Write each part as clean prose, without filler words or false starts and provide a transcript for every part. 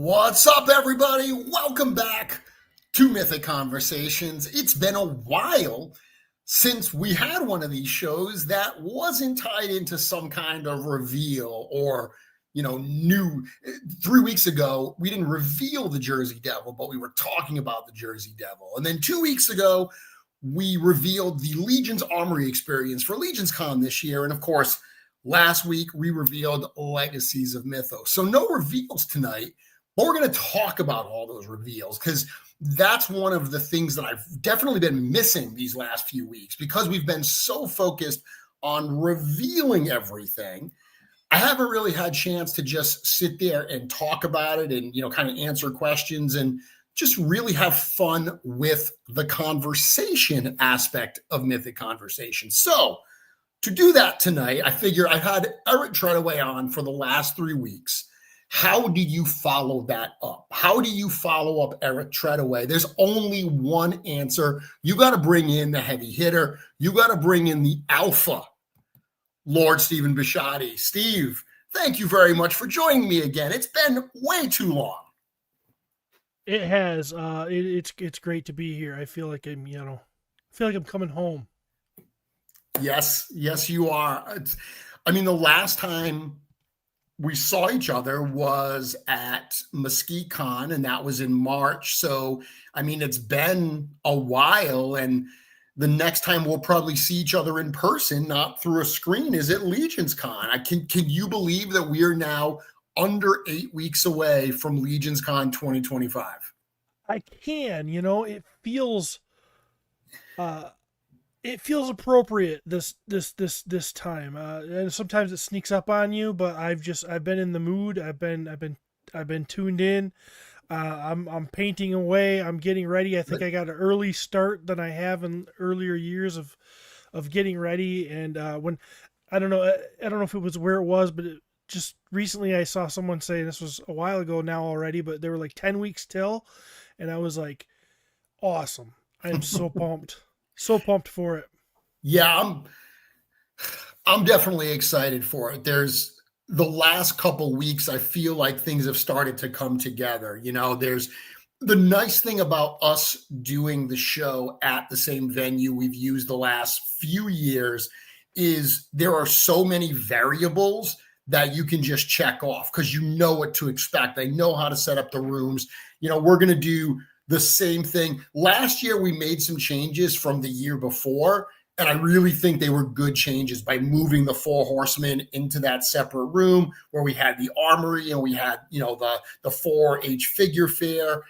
What's up, everybody? Welcome back to Mythic Conversations. It's been a while since we had one of these shows that wasn't tied into some kind of reveal or, new. 3 weeks ago, we didn't reveal the Jersey Devil, but we were talking about the Jersey Devil. And then 2 weeks ago, we revealed the Legion's Armory experience for Legion's Con this year. And of course, last week, we revealed Legacies of Mythos. So no reveals tonight, but we're going to talk about all those reveals because that's one of the things that I've definitely been missing these last few weeks because we've been so focused on revealing everything. I haven't really had a chance to just sit there and talk about it and, kind of answer questions and just really have fun with the conversation aspect of Mythic Conversation. So, to do that tonight, I figure I've had Eric Treadaway on for the last 3 weeks. How do you follow that up? How do you follow up Eric Treadaway? There's only one answer. You got to bring in the heavy hitter. You got to bring in the alpha, Lord Stephen Bushotte. Steve, thank you very much for joining me again. It's been way too long. It has. It's great to be here. I feel like I'm coming home. Yes, you are. The last time we saw each other was at Mesquite Con, and that was in March. So, it's been a while, and the next time we'll probably see each other in person, not through a screen, is at Legion's Con. Can you believe that we are now under 8 weeks away from Legion's Con 2025? I can. It feels. It feels appropriate this time. And sometimes it sneaks up on you, but I've been in the mood. I've been tuned in. I'm painting away. I'm getting ready. I think I got an early start than I have in earlier years of getting ready. And when I don't know if it was where it was, but just recently I saw someone say, this was a while ago now already, but they were like 10 weeks till, and I was like, awesome. I am so pumped. So pumped for it. Yeah, I'm definitely excited for it. There's the last couple weeks, I feel like things have started to come together. There's the nice thing about us doing the show at the same venue we've used the last few years is there are so many variables that you can just check off because you know what to expect. They know how to set up the rooms. We're going to do the same thing. Last year, we made some changes from the year before, and I really think they were good changes by moving the Four Horsemen into that separate room where we had the Armory and we had, the 4-H figure fair.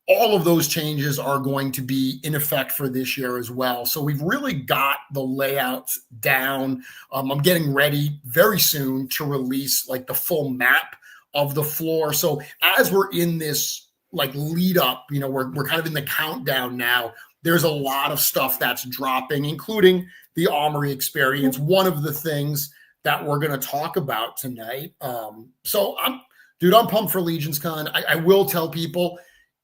All of those changes are going to be in effect for this year as well. So we've really got the layouts down. I'm getting ready very soon to release like the full map of the floor. So as we're in this lead up, we're kind of in the countdown now. There's a lot of stuff that's dropping, including the Armory experience, one of the things that we're going to talk about tonight. So I'm pumped for Legion's Con. I will tell people,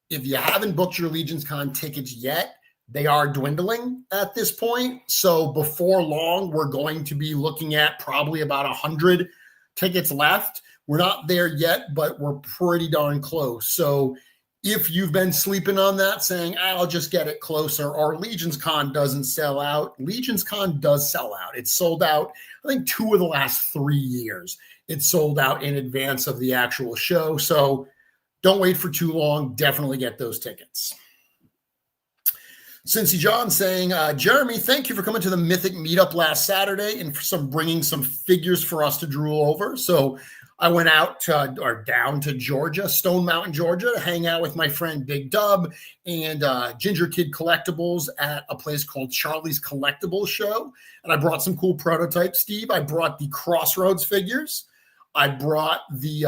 if you haven't booked your Legion's Con tickets yet, they are dwindling at this point. So before long, we're going to be looking at probably about 100 tickets left. We're not there yet, but we're pretty darn close. So if you've been sleeping on that, saying, I'll just get it closer, or Legion's Con doesn't sell out, Legion's Con does sell out. It's sold out, I think, 2 of the last 3 years. It's sold out in advance of the actual show. So don't wait for too long. Definitely get those tickets. Cincy John saying, Jeremy, thank you for coming to the Mythic Meetup last Saturday and for bringing some figures for us to drool over. So I went down to Georgia, Stone Mountain, Georgia, to hang out with my friend Big Dub and Ginger Kid Collectibles at a place called Charlie's Collectibles Show. And I brought some cool prototypes, Steve. I brought the Crossroads figures. I brought the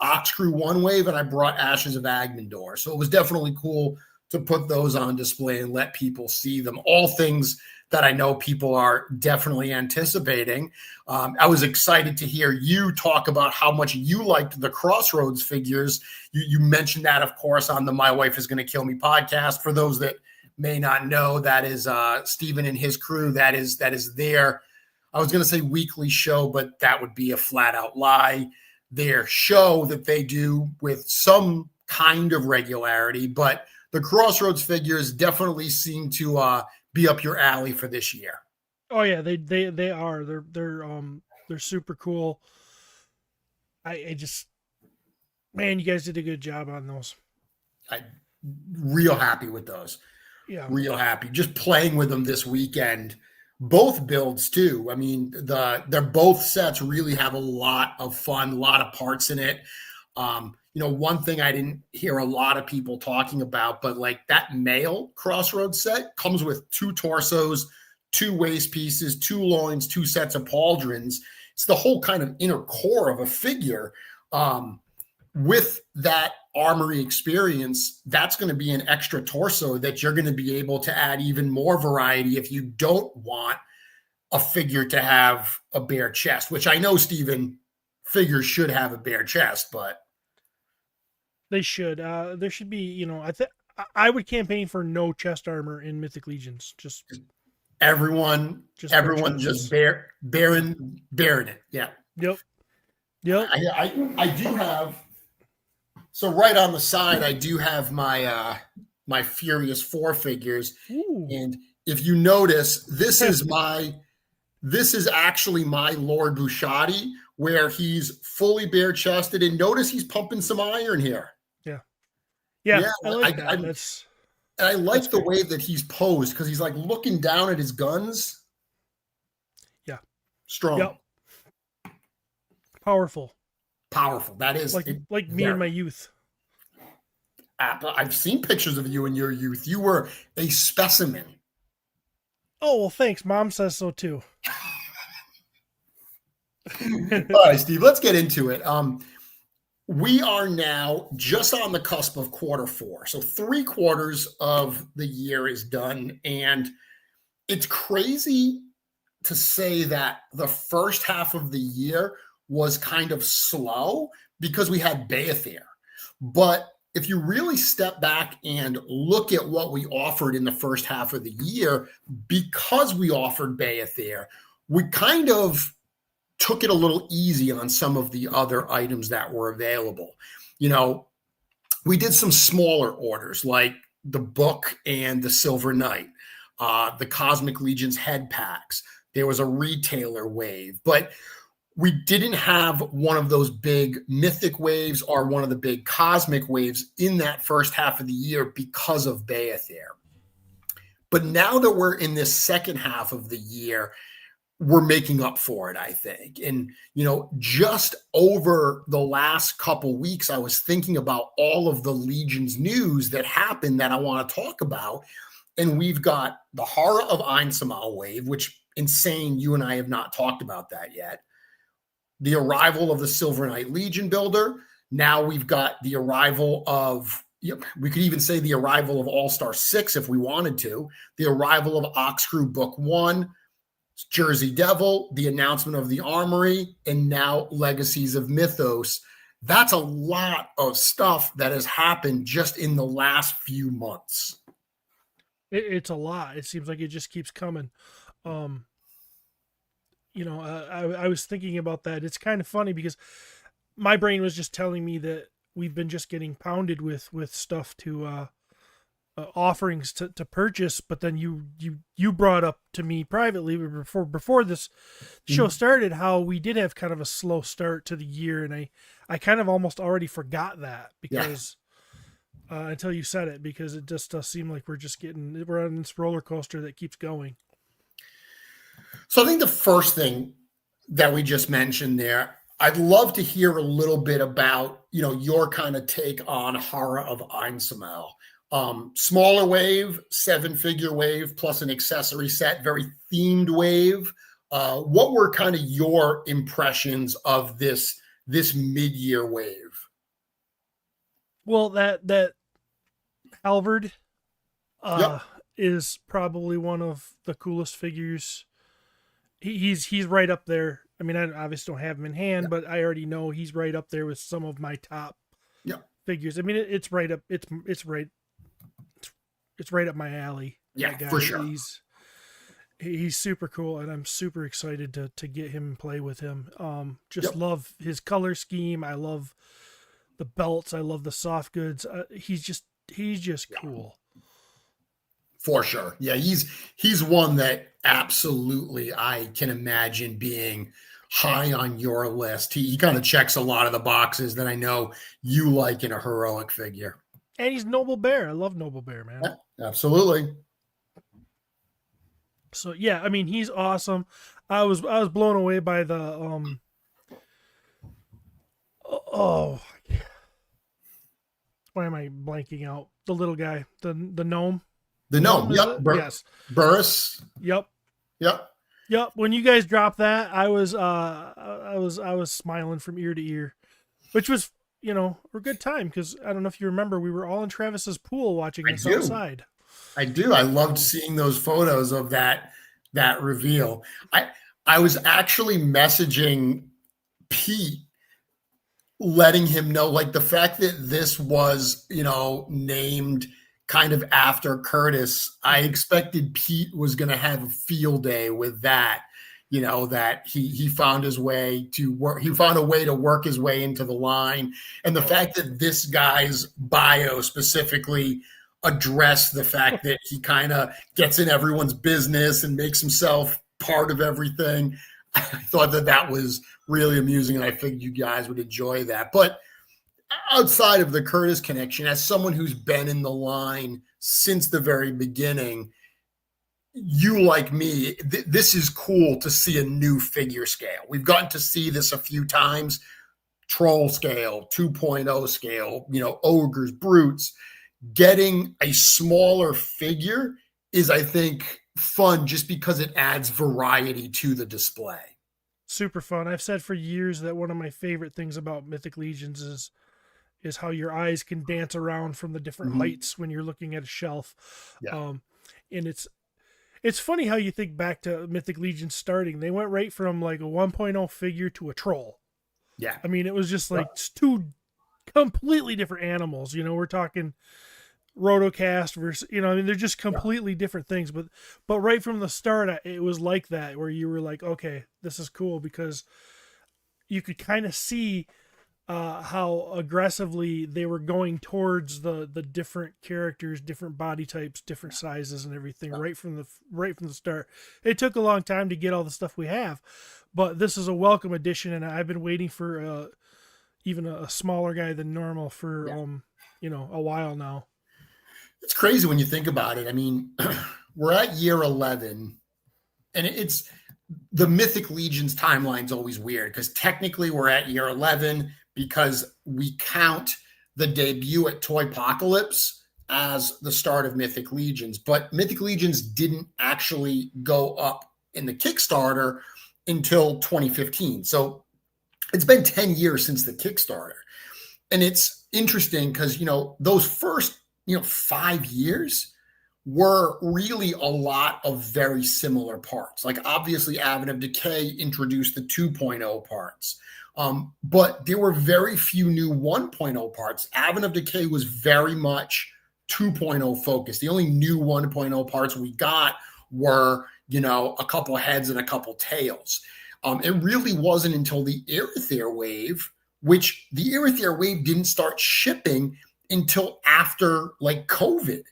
OxKrewe One Wave, and I brought Ashes of Agmendor. So it was definitely cool to put those on display and let people see them. All things that I know people are definitely anticipating. I was excited to hear you talk about how much you liked the Crossroads figures. You mentioned that, of course, on the My Wife Is Going to Kill Me podcast. For those that may not know, that is Stephen and his crew. That is their, I was going to say weekly show, but that would be a flat out lie. Their show that they do with some kind of regularity, but the Crossroads figures definitely seem to be up your alley for this year. Oh yeah, they are. They're super cool. I just, man, you guys did a good job on those. I'm real happy with those. Yeah, real happy. Just playing with them this weekend. Both builds too. I mean, they're both sets really have a lot of fun, a lot of parts in it. One thing I didn't hear a lot of people talking about, but like that male Crossroads set comes with 2 torsos, 2 waist pieces, 2 loins, 2 sets of pauldrons. It's the whole kind of inner core of a figure. With that Armory experience, that's going to be an extra torso that you're going to be able to add even more variety if you don't want a figure to have a bare chest, which I know, Stephen, figures should have a bare chest, but they should. There should be, I would campaign for no chest armor in Mythic Legions. Just everyone just bearing it. Yeah. Yep. I do have. So right on the side, I do have my my Furious 4 figures. Ooh. And if you notice, this is actually my Lord Bushotte, where he's fully bare chested, and notice he's pumping some iron here. Yeah. I like that. I like the way that he's posed, because he's like looking down at his guns. Yeah. Strong. Yep. Powerful. That is like me in my youth. I've seen pictures of you in your youth. You were a specimen. Oh, well, thanks. Mom says so too. All right, Steve, let's get into it. We are now just on the cusp of Q4. So 3/4 of the year is done. And it's crazy to say that the first half of the year was kind of slow because we had Beathir. But if you really step back and look at what we offered in the first half of the year, because we offered Beathir, we kind of took it a little easy on some of the other items that were available. We did some smaller orders like the book and the Silver Knight, the Cosmic Legions head packs. There was a retailer wave, but we didn't have one of those big mythic waves or one of the big cosmic waves in that first half of the year because of Beathir. But now that we're in this second half of the year, we're making up for it, I think. And, just over the last couple weeks, I was thinking about all of the Legions news that happened that I want to talk about. And we've got the Horror of Einsamall wave, which insane. You and I have not talked about that yet. The arrival of the Silver Knight Legion builder. Now we've got the arrival of, we could even say the arrival of All-Star 6 if we wanted to. The arrival of OxKrewe Book 1, Jersey Devil, the announcement of the Armory, and now Legacies of Mythos. That's a lot of stuff that has happened just in the last few months. It's a lot. It seems like it just keeps coming. I was thinking about that. It's kind of funny because my brain was just telling me that we've been just getting pounded with stuff to offerings to purchase, but then you brought up to me privately before this show started how we did have kind of a slow start to the year, and I kind of almost already forgot that because until you said it, because it just does seem like we're on this roller coaster that keeps going. So I think the first thing that we just mentioned there, I'd love to hear a little bit about, your kind of take on Horror of Einsamall. Smaller wave, 7-figure wave, plus an accessory set, very themed wave. What were kind of your impressions of this this mid-year wave. Well, that Halvard Yep. is probably one of the coolest figures. He's right up there. I mean, I obviously don't have him in hand, but I already know he's right up there with some of my top figures. I mean, it's right up. It's right up my alley. Yeah, that guy. for sure. He's super cool, and I'm super excited to get him and play with him. Just love his color scheme. I love the belts. I love the soft goods. He's just cool. For sure. Yeah, he's one that absolutely I can imagine being high on your list. He kind of checks a lot of the boxes that I know you like in a heroic figure. And he's Noble Bear. I love Noble Bear, man. Yeah, absolutely. So yeah, I mean, he's awesome. I was blown away by the why am I blanking out? The little guy, the gnome. The gnome. Yep. Yes. Burris. Yep. Yep. Yep. When you guys dropped that, I was smiling from ear to ear, which was, a good time because I don't know if you remember, we were all in Travis's pool watching this outside. I do. I loved seeing those photos of that reveal. I was actually messaging Pete, letting him know, like, the fact that this was, named kind of after Curtis. I expected Pete was going to have a field day with that. That he found his way to work. He found a way to work his way into the line, and the fact that this guy's bio specifically address the fact that he kind of gets in everyone's business and makes himself part of everything. I thought that was really amusing, and I figured you guys would enjoy that. But outside of the Curtis connection, as someone who's been in the line since the very beginning, you, like me, this is cool to see a new figure scale. We've gotten to see this a few times: troll scale, 2.0 scale, ogres, brutes. Getting a smaller figure is, I think, fun just because it adds variety to the display. Super fun. I've said for years that one of my favorite things about Mythic Legions is how your eyes can dance around from the different heights when you're looking at a shelf. Yeah. And it's funny how you think back to Mythic Legion starting. They went right from like a 1.0 figure to a troll. Yeah. I mean, it was just like two completely different animals. We're talking Rotocast versus, they're just completely different things. But right from the start, it was like that, where you were like, okay, this is cool, because you could kind of see how aggressively they were going towards the different characters, different body types, different sizes, and everything right from the start. It took a long time to get all the stuff we have, but this is a welcome addition, and I've been waiting for even a smaller guy than normal for a while now. It's crazy when you think about it. I mean, we're at year 11, and it's the Mythic Legion's timeline's always weird because technically we're at year 11 because we count the debut at Toypocalypse as the start of Mythic Legions, but Mythic Legions didn't actually go up in the Kickstarter until 2015. So it's been 10 years since the Kickstarter. And it's interesting because, those first, 5 years were really a lot of very similar parts. Like, obviously, Advent of Decay introduced the 2.0 parts, but there were very few new 1.0 parts. Advent of Decay was very much 2.0 focused. The only new 1.0 parts we got were, a couple heads and a couple tails. It really wasn't until the Aether wave, which the Aether wave didn't start shipping until after like COVID.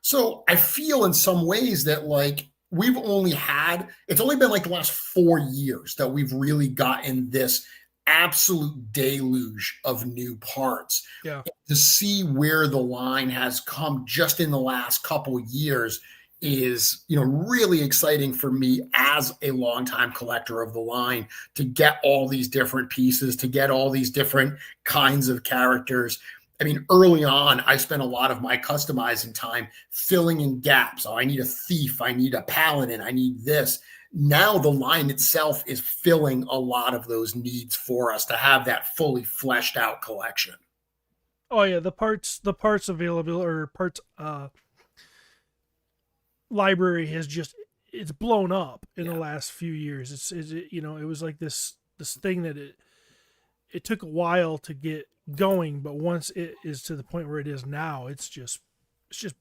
So I feel in some ways that like it's only been like the last 4 years that we've really gotten this absolute deluge of new parts. Yeah. To see where the line has come just in the last couple years is, really exciting for me as a longtime collector of the line, to get all these different pieces, to get all these different kinds of characters. I mean, early on, I spent a lot of my customizing time filling in gaps. Oh, I need a thief. I need a paladin. I need this. Now the line itself is filling a lot of those needs for us to have that fully fleshed out collection. Oh yeah, the parts available, or parts library has just, it's blown up in the Yeah. last few years. It was like this thing that it took a while to get going, but once it is to the point where it is now, it's just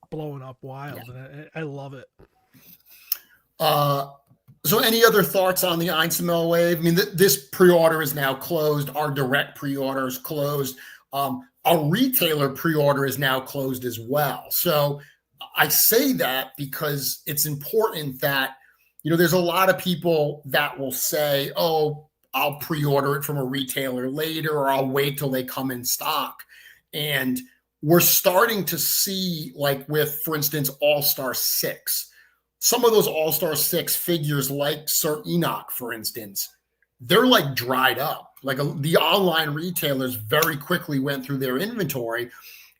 blowing up Yeah. wild, and I love it. Uh, so any other thoughts on the Einsamall wave? I mean, this pre-order is now closed. Our direct pre-order is closed. Our retailer pre-order is now closed as well. So I say that because it's important that, there's a lot of people that will say, oh, I'll pre-order it from a retailer later, or I'll wait till they come in stock. And we're starting to see, like with, for instance, All-Star 6, some of those All-Star 6 figures, like Sir Enoch, for instance, they're like dried up. Like the online retailers very quickly went through their inventory,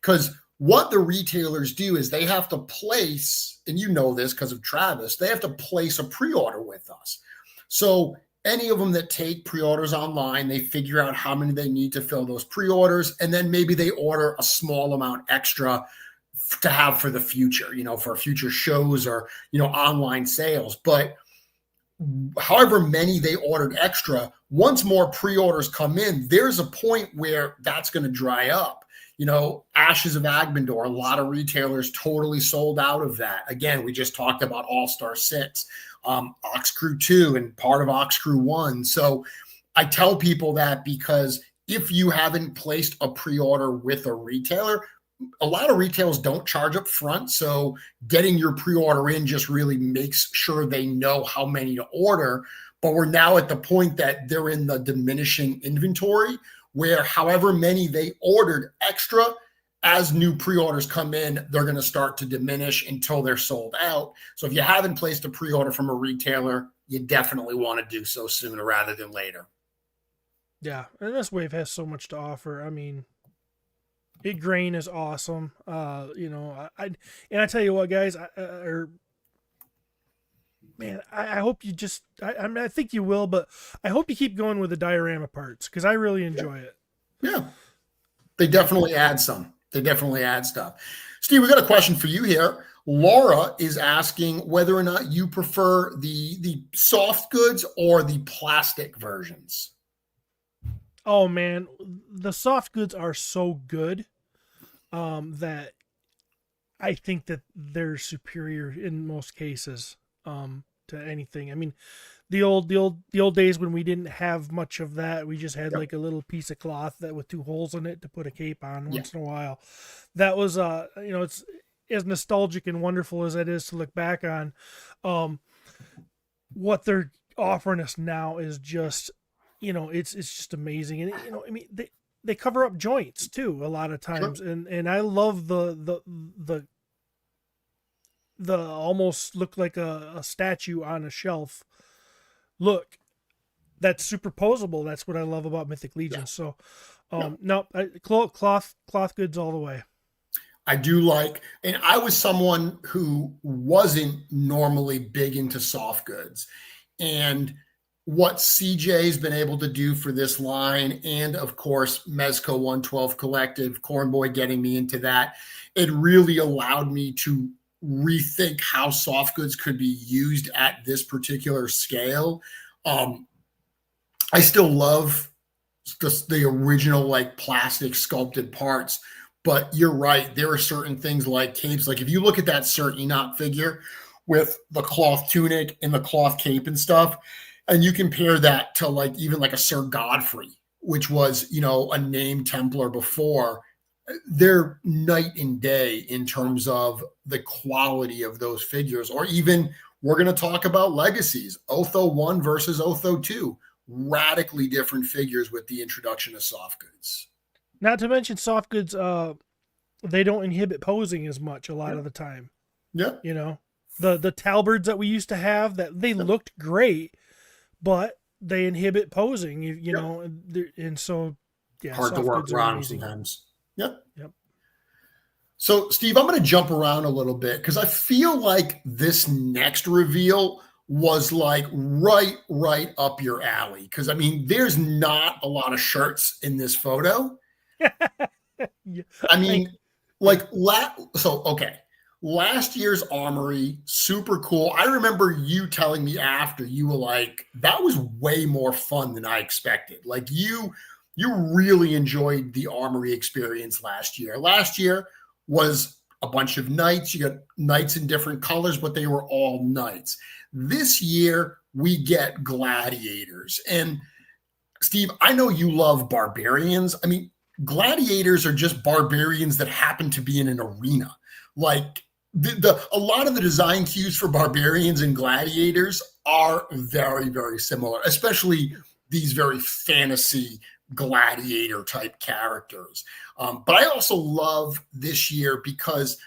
because what the retailers do is they have to place, and you know this because of Travis, they have to place a pre-order with us. So any of them that take pre-orders online, they figure out how many they need to fill those pre-orders, and then maybe they order a small amount extra to have for the future, for future shows or, online sales. But however many they ordered extra, once more pre-orders come in, there's a point where that's going to dry up. Ashes of Agbendor, a lot of retailers totally sold out of that. Again, we just talked about All-Star 6, OxKrewe 2, and part of OxKrewe 1. So I tell people that because if you haven't placed a pre-order with a retailer, a lot of retailers don't charge up front. So getting your pre-order in just really makes sure they know how many to order. But we're now at the point that they're in the diminishing inventory, where however many they ordered extra, as new pre-orders come in, they're going to start to diminish until they're sold out. So if you haven't placed a pre-order from a retailer, you definitely want to do so sooner rather than later. Yeah, and this wave has so much to offer. I mean, grain is awesome. And I tell you what, guys, I hope you just, I think you will, but I hope you keep going with the diorama parts, because I really enjoy it. Yeah, they definitely add some. They definitely add stuff. Steve, we got a question for you here. Laura is asking whether or not you prefer the soft goods or the plastic versions. Oh man, the soft goods are so good, that I think that they're superior in most cases, to anything. I mean, the old days when we didn't have much of that, we just had Yep. like a little piece of cloth that with two holes in it to put a cape on Yeah. once in a while. That was it's as nostalgic and wonderful as it is to look back on. What they're offering us now is just, it's just amazing. And I mean, they cover up joints too a lot of times, Sure. and I love the almost look like a statue on a shelf look that's superposable. That's what I love about Mythic Legion. Yeah. So No, no, cloth goods all the way. I do like, and I was someone who wasn't normally big into soft goods. And what CJ's been able to do for this line, and of course, Mezco 112 Collective, Cornboy getting me into that, it really allowed me to rethink how soft goods could be used at this particular scale. I still love just the original, like plastic sculpted parts, but you're right. There are certain things like capes. Like if you look at that Sir Enoch figure with the cloth tunic and the cloth cape and stuff, and you compare that to like even like a Sir Godfrey, which was, a named Templar before, they're night and day in terms of the quality of those figures. Or even we're going to talk about Legacies, Otho 1 versus Otho 2, radically different figures with the introduction of soft goods. Not to mention soft goods, they don't inhibit posing as much a lot Yeah. of the time. Yeah. The Talbards that we used to have, that they looked great, but they inhibit posing. And so yeah, Hard to soft work goods are around amazing. sometimes. Yep. Yep. So, Steve, I'm going to jump around a little bit because I feel like this next reveal was like right up your alley. Because I mean, there's not a lot of shirts in this photo. Yeah. I mean, Yeah. okay. Last year's Armory, super cool. I remember you telling me after, you were like, that was way more fun than I expected. Like you really enjoyed the Armory experience last year. Last year was a bunch of knights. You got knights in different colors, but they were all knights. This year we get gladiators. And Steve, I know you love barbarians. I mean, gladiators are just barbarians that happen to be in an arena. Like a lot of the design cues for barbarians and gladiators are very similar, especially these very fantasy gladiator type characters. But I also love this year because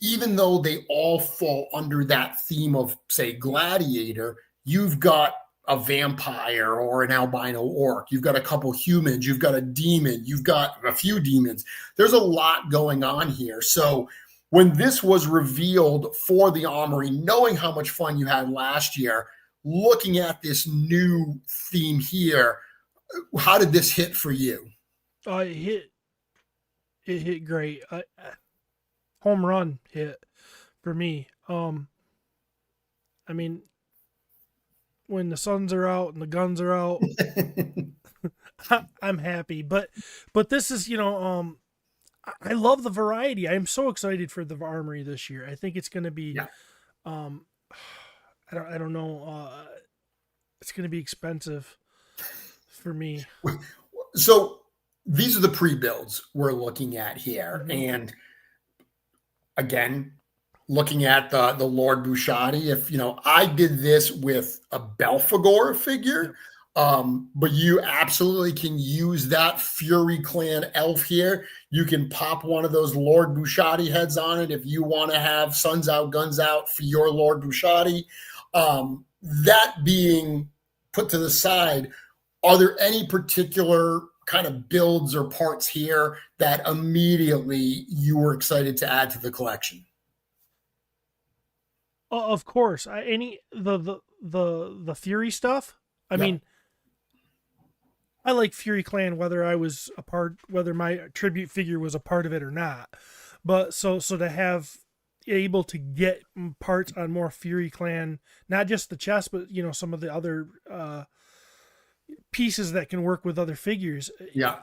even though they all fall under that theme of, say, gladiator, you've got a vampire or an albino orc. You've got a couple humans. You've got a demon. You've got a few demons. There's a lot going on here. So when this was revealed for the Armory, knowing how much fun you had last year, looking at this new theme here, how did this hit for you? It hit great. Home run hit for me. I mean, when the suns are out and the guns are out, I'm happy. But this is, I love the variety. I'm so excited for the Armory this year. I think it's going to be, Yeah. I don't know. It's going to be expensive for me. So these are the pre-builds we're looking at here. Mhm. And again, looking at the Lord Bushotte, if I did this with a Belphegor figure, but you absolutely can use that Fury Clan elf here. You can pop one of those Lord Bushotte heads on it if you want to have Suns Out, Guns Out for your Lord Bushotte. That being put to the side, are there any particular kind of builds or parts here that immediately you were excited to add to the collection? Of course, the Fury stuff. I mean, I like Fury Clan whether my tribute figure was a part of it or not. But so to have able to get parts on more Fury Clan, not just the chest, but some of the other pieces that can work with other figures. Yeah.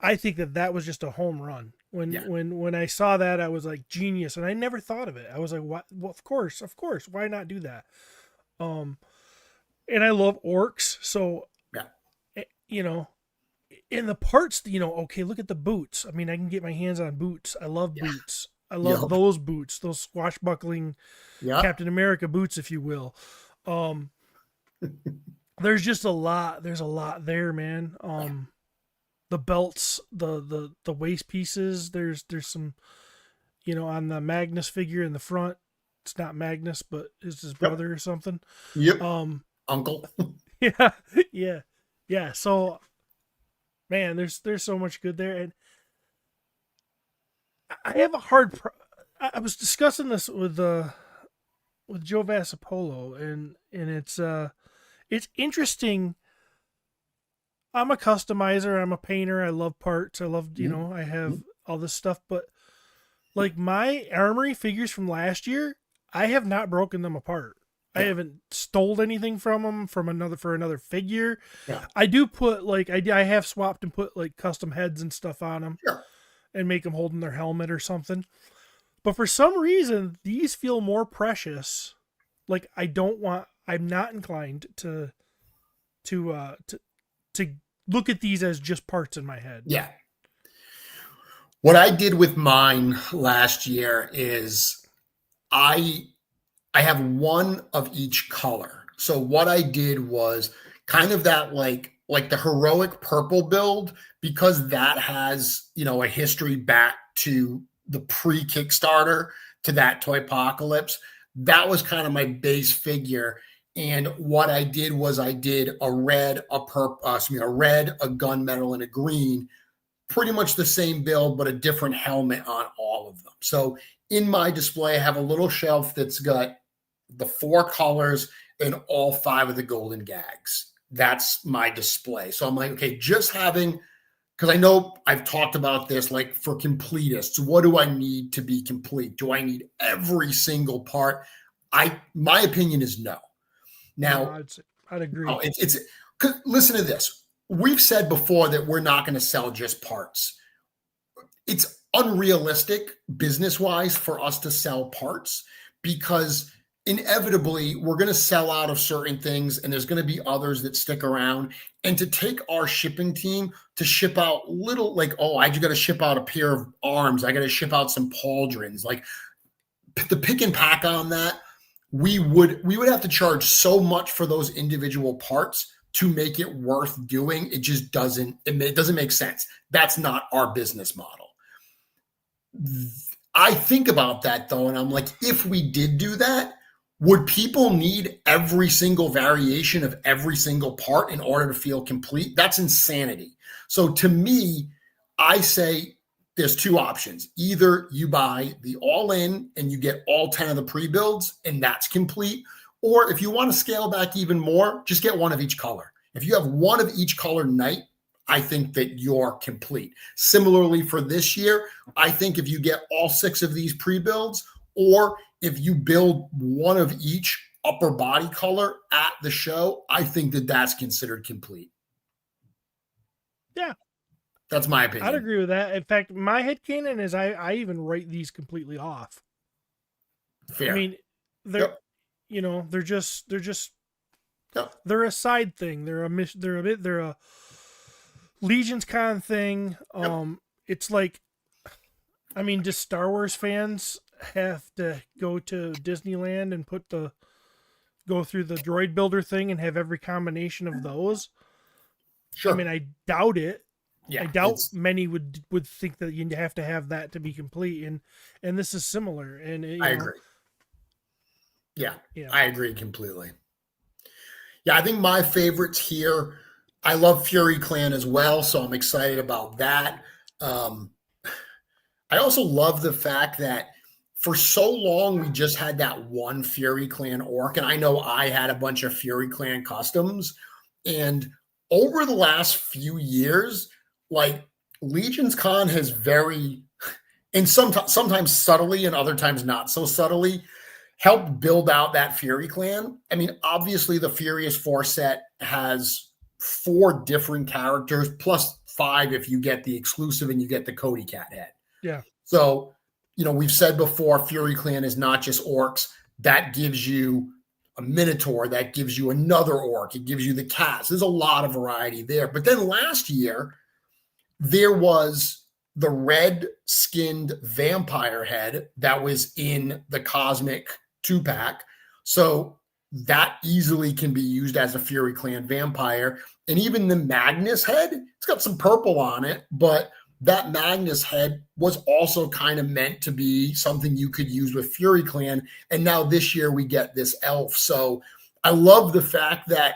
I think that was just a home run. When I saw that, I was like, genius, and I never thought of it. I was like, what? Well, of course, why not do that? And I love orcs, so in the parts, okay, look at the boots. I mean, I can get my hands on boots. I love boots. I love those boots, those swashbuckling Captain America boots, if you will. There's just a lot. There's a lot there, man. The belts, the waist pieces. There's some, on the Magnus figure in the front. It's not Magnus, but it's his brother or something. Yep. Uncle. Yeah. So, man, there's so much good there, and I have a hard. I was discussing this with Joe Vassapolo, and it's interesting. I'm a customizer. I'm a painter. I love parts. I love, I have all this stuff. But like my Armory figures from last year, I have not broken them apart. I haven't stole anything from them for another figure. Yeah. I do put I have swapped and put like custom heads and stuff on them and make them holding their helmet or something. But for some reason, these feel more precious. Like I'm not inclined to look at these as just parts in my head. Yeah. What I did with mine last year is I have one of each color. So what I did was kind of that like the heroic purple build, because that has, a history back to the pre-Kickstarter to that Toypocalypse. That was kind of my base figure. And what I did was I did a red, a red, a gunmetal, and a green pretty much the same build, but a different helmet on all of them. So in my display, I have a little shelf that's got the 4 colors and all 5 of the golden gags. That's my display. So I'm like, okay, just having, because I know I've talked about this, like for completists, what do I need to be complete? Do I need every single part? My opinion is no. Now, No, I'd agree. oh, listen to this. We've said before that we're not going to sell just parts. It's unrealistic business-wise for us to sell parts because inevitably we're going to sell out of certain things and there's going to be others that stick around. And to take our shipping team to ship out little, like, oh, I just got to ship out a pair of arms. I got to ship out some pauldrons. Like the pick and pack on that, we would have to charge so much for those individual parts to make it worth doing. It just doesn't make sense. That's not our business model. I think about that though, and I'm like, if we did do that, would people need every single variation of every single part in order to feel complete? That's insanity. So to me, I say there's 2 options. Either you buy the all-in and you get all 10 of the pre-builds and that's complete. Or if you want to scale back even more, just get 1 of each color. If you have 1 of each color knight, I think that you're complete. Similarly for this year, I think if you get all 6 of these pre-builds, or if you build 1 of each upper body color at the show, I think that that's considered complete. Yeah. That's my opinion. I'd agree with that. In fact, my headcanon is I even write these completely off. Fair. I mean, they're they're just Yep. they're a side thing. They're a Legion's Con thing. It's like, I mean, do Star Wars fans have to go to Disneyland and go through the droid builder thing and have every combination of those? Sure. I mean, I doubt it. Yeah, I doubt many would think that you have to have that to be complete, and this is similar. And I agree. Yeah, I agree completely. Yeah, I think my favorites here, I love Fury Clan as well, so I'm excited about that. I also love the fact that for so long we just had that one Fury Clan orc, and I know I had a bunch of Fury Clan customs, and over the last few years, like Legion's Con has and sometimes subtly and other times not so subtly, helped build out that Fury Clan. I mean, obviously the Furious 4 set has 4 different characters, plus 5 if you get the exclusive and you get the Cody Cat head. Yeah. So, we've said before, Fury Clan is not just orcs. That gives you a Minotaur. That gives you another orc. It gives you the cats. There's a lot of variety there. But then last year, there was the red-skinned vampire head that was in the Cosmic 2-pack. So that easily can be used as a Fury Clan vampire. And even the Magnus head, it's got some purple on it, but that Magnus head was also kind of meant to be something you could use with Fury Clan. And now this year we get this elf. So I love the fact that,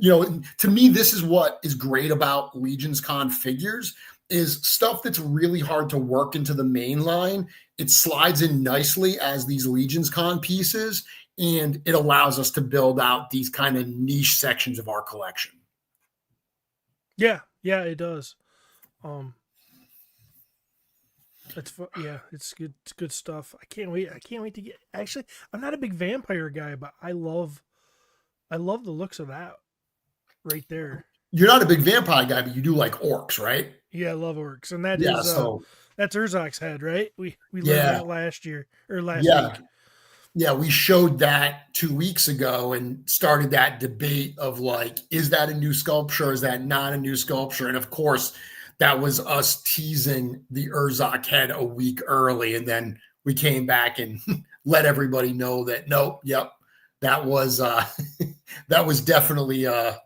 to me, this is what is great about Legion's Con figures is stuff that's really hard to work into the main line. It slides in nicely as these Legion's Con pieces, and it allows us to build out these kind of niche sections of our collection. Yeah, it does. It's good. It's good stuff. I can't wait to get. Actually, I'm not a big vampire guy, but I love the looks of that right there. You're not a big vampire guy, but you do like orcs, right? Yeah, I love orcs, and that's Urzak's head, right? We learned that last year or last week. Yeah, we showed that 2 weeks ago and started that debate of like, is that a new sculpture? Is that not a new sculpture? And of course, that was us teasing the Urzak head a week early. And then we came back and let everybody know that, that was definitely a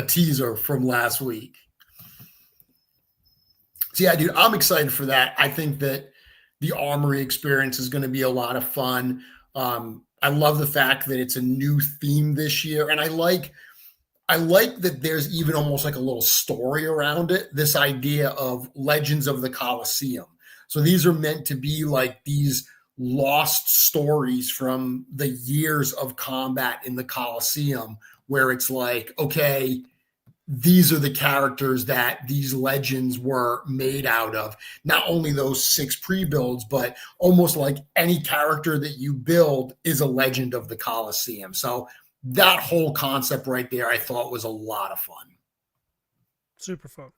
teaser from last week. So yeah, dude, I'm excited for that. I think that the Armory experience is going to be a lot of fun. I love the fact that it's a new theme this year. And I like I like that there's even almost like a little story around it. This idea of Legends of the Colosseum. So these are meant to be like these lost stories from the years of combat in the Colosseum, where it's like, okay, these are the characters that these legends were made out of. Not only those 6 pre-builds, but almost like any character that you build is a legend of the Colosseum. So that whole concept right there, I thought was a lot of fun. Super fun.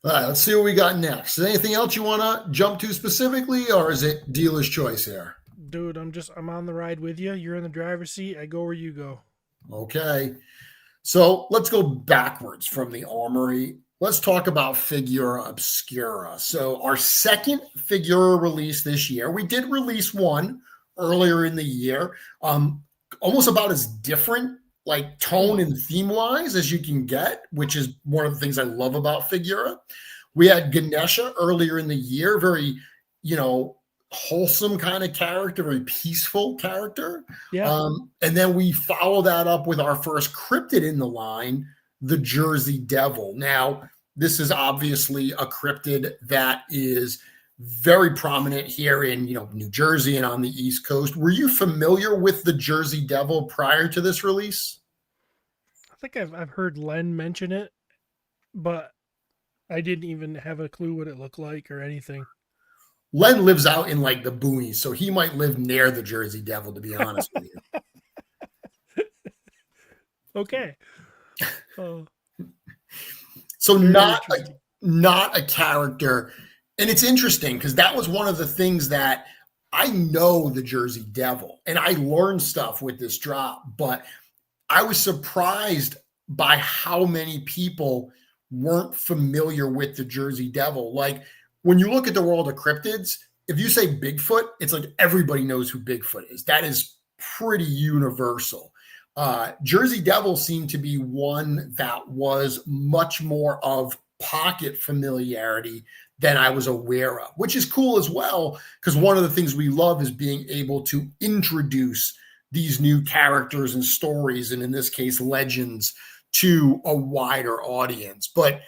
All right, let's see what we got next. Is there anything else you want to jump to specifically, or is it dealer's choice here? Dude, I'm on the ride with you. You're in the driver's seat. I go where you go. Okay. So let's go backwards from the Armory. Let's talk about Figura Obscura. So our second Figura release this year, we did release one earlier in the year, almost about as different, like tone and theme wise as you can get, which is one of the things I love about Figura. We had Ganesha earlier in the year, very, wholesome kind of character, very peaceful character. Yeah. And then we follow that up with our first cryptid in the line, the Jersey Devil. Now, this is obviously a cryptid that is very prominent here in, New Jersey and on the East Coast. Were you familiar with the Jersey Devil prior to this release? I think I've heard Len mention it, but I didn't even have a clue what it looked like or anything. Len lives out in like the boonies, so he might live near the Jersey Devil, to be honest with you. Okay. So not a character. And it's interesting because that was one of the things that I know the Jersey Devil, and I learned stuff with this drop, but I was surprised by how many people weren't familiar with the Jersey Devil. Like, when you look at the world of cryptids, if you say Bigfoot, it's like everybody knows who Bigfoot is. That is pretty universal. Jersey Devil seemed to be one that was much more of pocket familiarity than I was aware of, which is cool as well, because one of the things we love is being able to introduce these new characters and stories, and in this case, legends, to a wider audience. But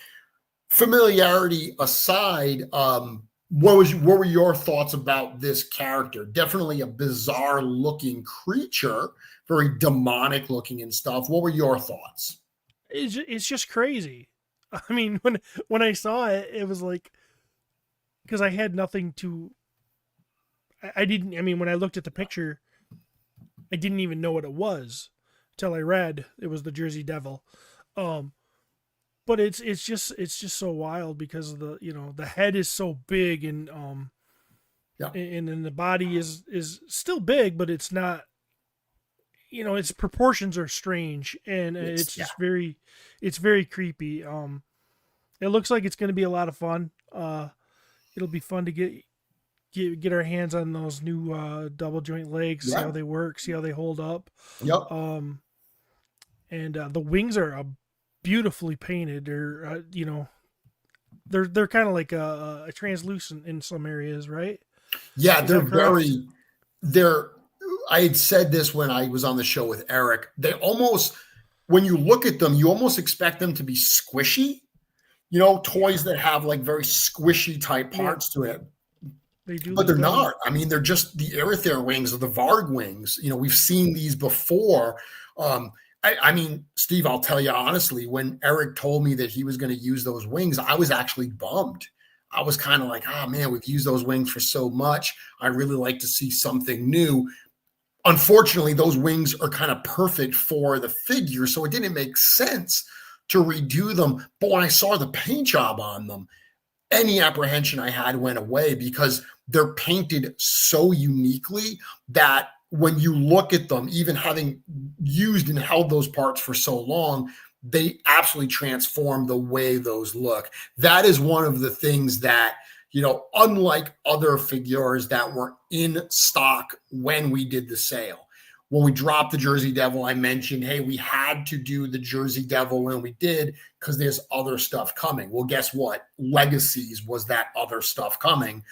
familiarity aside, what were your thoughts about this character? Definitely a bizarre looking creature, very demonic looking and stuff. What were your thoughts? It's just crazy. I mean, when I saw it, it was like, because I had nothing to, I didn't, I mean, when I looked at the picture, I didn't even know what it was until I read it was the Jersey Devil. But it's just so wild because of the head is so big, and and then the body is still big, but it's not, its proportions are strange, and it's just very creepy. It looks like it's going to be a lot of fun. It'll be fun to get our hands on those new double joint legs, see how they work, see how they hold up. Yep. And the wings are beautifully painted, or they're kind of like a translucent in some areas, right? Yeah, they're I had said this when I was on the show with Eric. They almost, when you look at them, you almost expect them to be squishy, toys that have like very squishy type parts to it. They do, but they're not. I mean, they're just the Aerother wings or the Varg wings. We've seen these before. I mean, Steve, I'll tell you honestly, when Eric told me that he was going to use those wings, I was actually bummed. I was kind of like, oh man, we've used those wings for so much. I really like to see something new. Unfortunately, those wings are kind of perfect for the figure, so it didn't make sense to redo them. But when I saw the paint job on them, any apprehension I had went away, because they're painted so uniquely that when you look at them, even having used and held those parts for so long, they absolutely transform the way those look. That is one of the things that, unlike other figures that were in stock when we did the sale, When we dropped the Jersey Devil, I mentioned, hey, we had to do the Jersey Devil when we did because there's other stuff coming. Well, guess what? Legacies was that other stuff coming.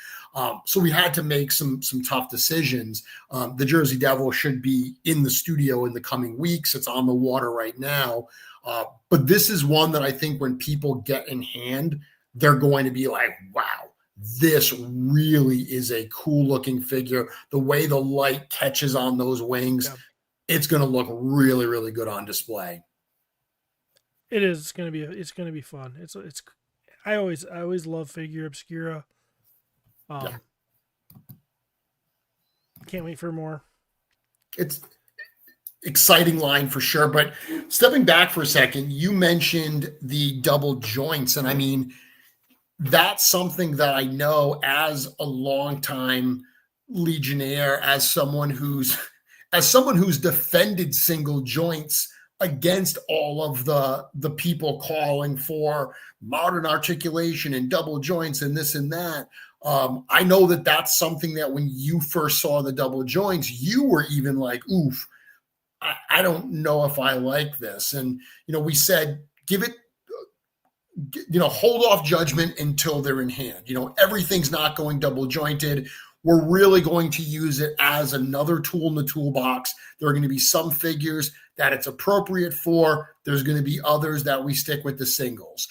So we had to make some tough decisions. The Jersey Devil should be in the studio in the coming weeks. It's on the water right now. But this is one that I think when people get in hand, they're going to be like, wow, this really is a cool looking figure. The way the light catches on those wings, it's going to look really, really good on display. It is. It's going to be fun. I always love Figure Obscura. Can't wait for more. It's exciting line for sure. But stepping back for a second, you mentioned the double joints. And I mean, that's something that I know as a longtime Legionnaire, as someone who's defended single joints against all of the people calling for modern articulation and double joints and this and that. I know that that's something that when you first saw the double joints, you were even like, oof, I don't know if I like this. And, we said, give it, hold off judgment until they're in hand. Everything's not going double jointed. We're really going to use it as another tool in the toolbox. There are going to be some figures that it's appropriate for. There's going to be others that we stick with the singles.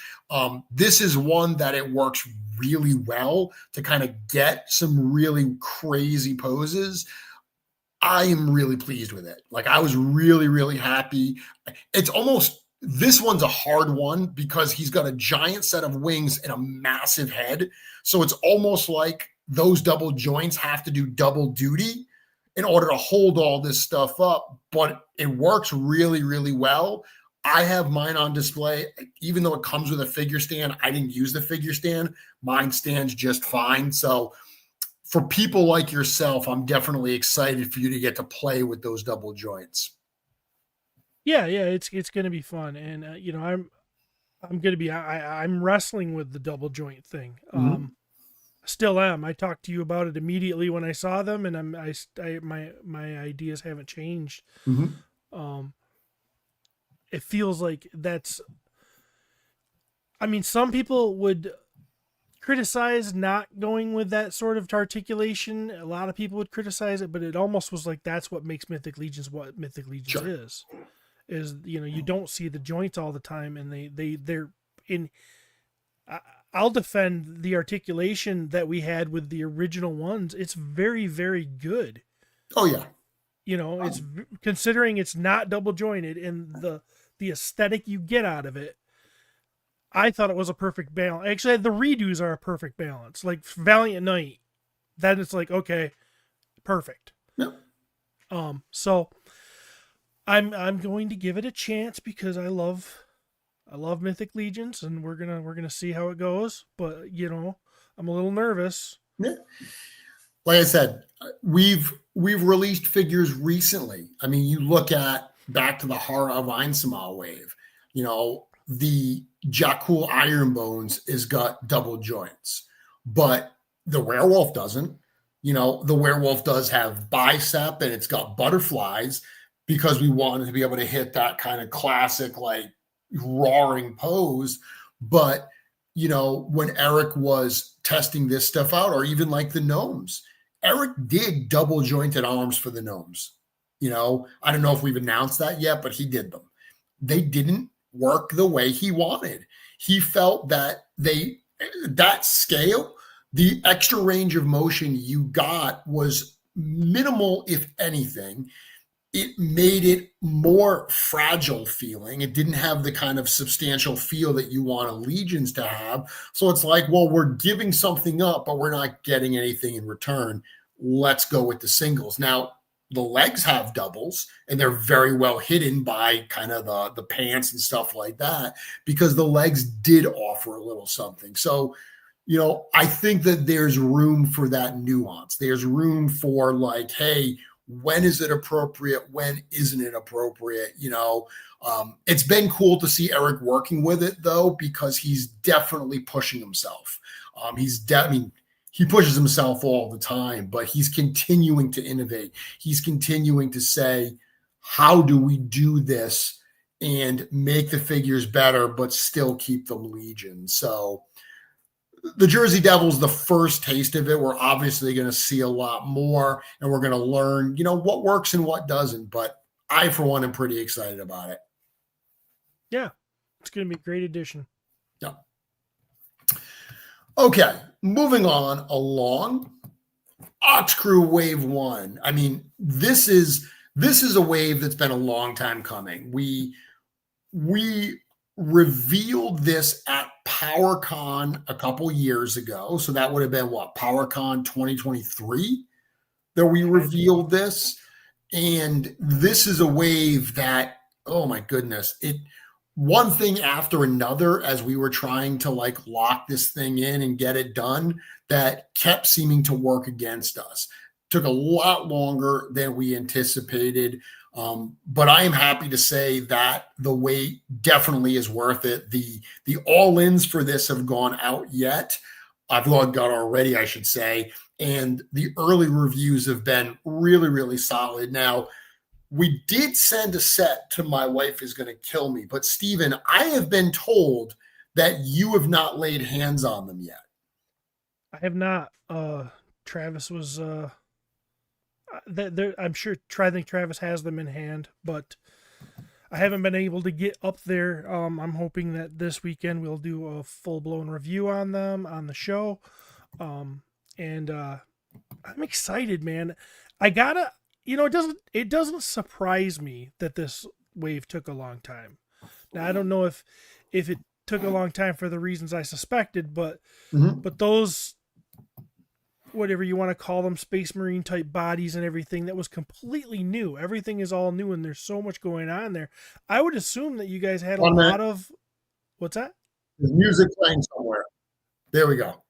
This is one that it works really well to kind of get some really crazy poses. I am really pleased with it. Like, I was really, really happy. This one's a hard one because he's got a giant set of wings and a massive head. So it's almost like those double joints have to do double duty in order to hold all this stuff up, but it works really, really well. I have mine on display. Even though it comes with a figure stand, I didn't use the figure stand. Mine stands just fine. So for people like yourself, I'm definitely excited for you to get to play with those double joints. Yeah, it's going to be fun. And, I'm going to be, I'm wrestling with the double joint thing. Still am. I talked to you about it immediately when I saw them, and my ideas haven't changed. It feels like some people would criticize not going with that sort of articulation. A lot of people would criticize it, but it almost was like that's what makes Mythic Legions what Mythic Legions is, you don't see the joints all the time, and they're in. I'll defend the articulation that we had with the original ones. It's very, very good. Oh yeah. It's considering it's not double jointed and the aesthetic you get out of it. I thought it was a perfect balance. Actually, the redos are a perfect balance. Like Valiant Knight, then it's like, okay, perfect. Yeah. So I'm going to give it a chance because I love Mythic Legions, and we're gonna see how it goes. But I'm a little nervous. Yeah. Like I said, we've released figures recently. I mean, you look at back to the Horror of Einsamall wave. The Jakul Iron Bones is got double joints, but the werewolf doesn't. The werewolf does have bicep and it's got butterflies because we wanted to be able to hit that kind of classic like roaring pose. But when Eric was testing this stuff out, or even like the gnomes, Eric did double jointed arms for the gnomes. I don't know if we've announced that yet, but he did them. They didn't work the way he wanted. He felt that that scale, the extra range of motion you got was minimal, if anything. It made it more fragile feeling. It didn't have the kind of substantial feel that you want a Legions to have. So it's like, well, we're giving something up, but we're not getting anything in return. Let's go with the singles. Now, the legs have doubles, and they're very well hidden by kind of the pants and stuff like that, because the legs did offer a little something. So, I think that there's room for that nuance. There's room for like, hey, when is it appropriate? When isn't it appropriate? It's been cool to see Eric working with it though, because he's definitely pushing himself. he pushes himself all the time, but he's continuing to innovate. He's continuing to say, how do we do this and make the figures better, but still keep them Legion? So the Jersey Devil's the first taste of it. We're obviously going to see a lot more, and we're going to learn, what works and what doesn't. But I, for one, am pretty excited about it. Yeah, it's going to be a great addition. Yeah. Okay, moving on along. OxKrewe Wave 1. I mean, this is a wave that's been a long time coming. We revealed this at PowerCon a couple years ago. So that would have been what, PowerCon 2023 that we revealed this. And this is a wave that, oh my goodness, one thing after another as we were trying to lock this thing in and get it done, that kept seeming to work against us. Took a lot longer than we anticipated. But I am happy to say that the wait definitely is worth it. The all-ins for this have gone out yet. I've got already, I should say. And the early reviews have been really, really solid. Now, we did send a set to My Wife Is Going to Kill Me. But, Stephen, I have been told that you have not laid hands on them yet. I have not. Travis was... I'm sure I think Travis has them in hand, but I haven't been able to get up there. I'm hoping that this weekend we'll do a full-blown review on them on the show. And I'm excited, man. I gotta, it doesn't surprise me that this wave took a long time. Now, I don't know if it took a long time for the reasons I suspected, but those, whatever you want to call them, Space Marine type bodies and everything, that was completely new. Everything is all new, and there's so much going on there. I would assume that you guys had a lot of... What's that? There's music playing somewhere. There we go.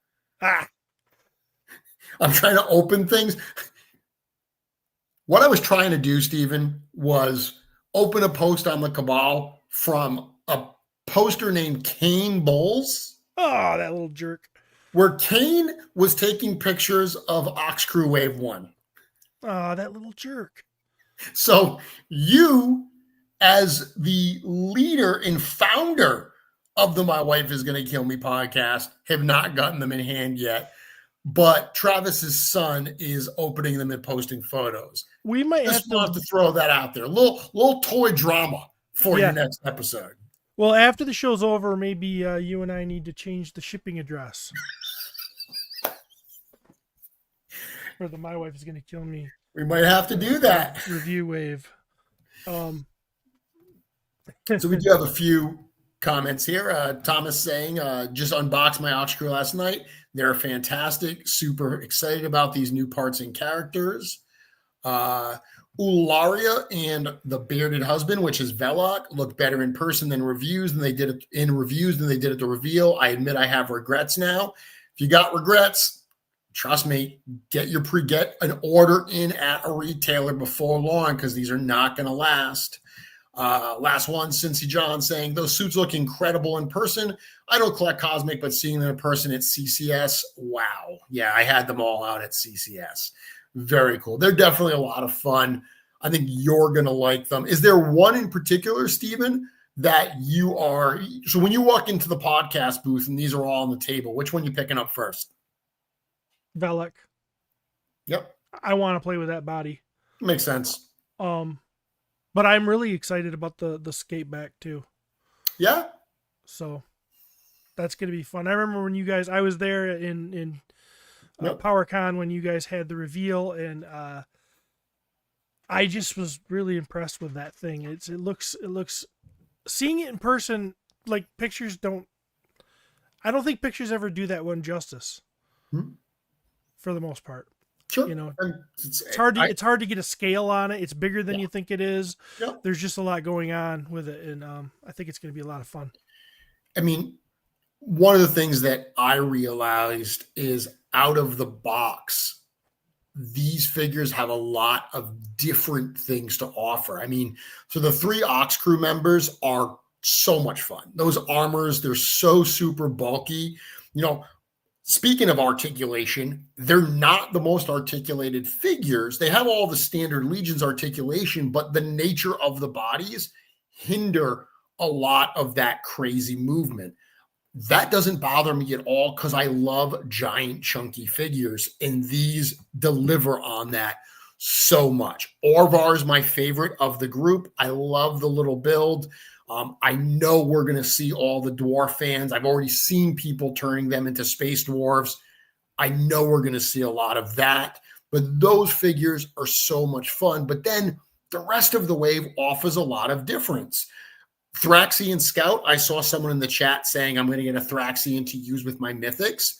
I'm trying to open things. What I was trying to do, Stephen, was open a post on the Cabal from a poster named Kane Bowles. Oh, that little jerk. Where Kane was taking pictures of OxKrewe Wave 1. Oh, that little jerk. So you, as the leader and founder of the My Wife Is Going to Kill Me podcast, have not gotten them in hand yet. But Travis's son is opening them and posting photos. We might have to throw that out there. A little toy drama for your next episode. Well, after the show's over, maybe you and I need to change the shipping address. For the My Wife Is Going to Kill Me. We might have to do that. Review wave. So we do have a few comments here. Thomas saying, just unboxed my OxKrewe last night. They're fantastic. Super excited about these new parts and characters. Ularia and the Bearded Husband, which is Velok, look better in person than reviews than they did at the reveal. I admit I have regrets now. If you got regrets, trust me, get an order in at a retailer before long, because these are not going to last. Last one, Cincy John saying, those suits look incredible in person. I don't collect Cosmic, but seeing them in person at CCS, wow. Yeah, I had them all out at CCS. Very cool. They're definitely a lot of fun. I think you're going to like them. Is there one in particular, Stephen, that you are... So when you walk into the podcast booth and these are all on the table, which one are you picking up first? Velok. Yep. I want to play with that body. Makes sense. But I'm really excited about the skate back too. Yeah. So that's going to be fun. I remember when you guys, I was there in PowerCon when you guys had the reveal, and I just was really impressed with that thing. It looks seeing it in person, like pictures I don't think pictures ever do that one justice. For the most part. Sure. It's hard to get a scale on it. It's bigger than you think it is. Yep. There's just a lot going on with it, and I think it's going to be a lot of fun. I mean, one of the things that I realized is, out of the box, these figures have a lot of different things to offer. I mean, so the 3 OxKrewe members are so much fun. Those armors, they're so super bulky. Speaking of articulation, they're not the most articulated figures. They have all the standard Legion's articulation, but the nature of the bodies hinder a lot of that crazy movement. That doesn't bother me at all because I love giant, chunky figures, and these deliver on that so much. Orvar is my favorite of the group. I love the little build. I know we're going to see all the dwarf fans. I've already seen people turning them into space dwarves. I know we're going to see a lot of that, but those figures are so much fun. But then the rest of the wave offers a lot of difference. Thraxian Scout, I saw someone in the chat saying I'm going to get a Thraxian to use with my Mythics.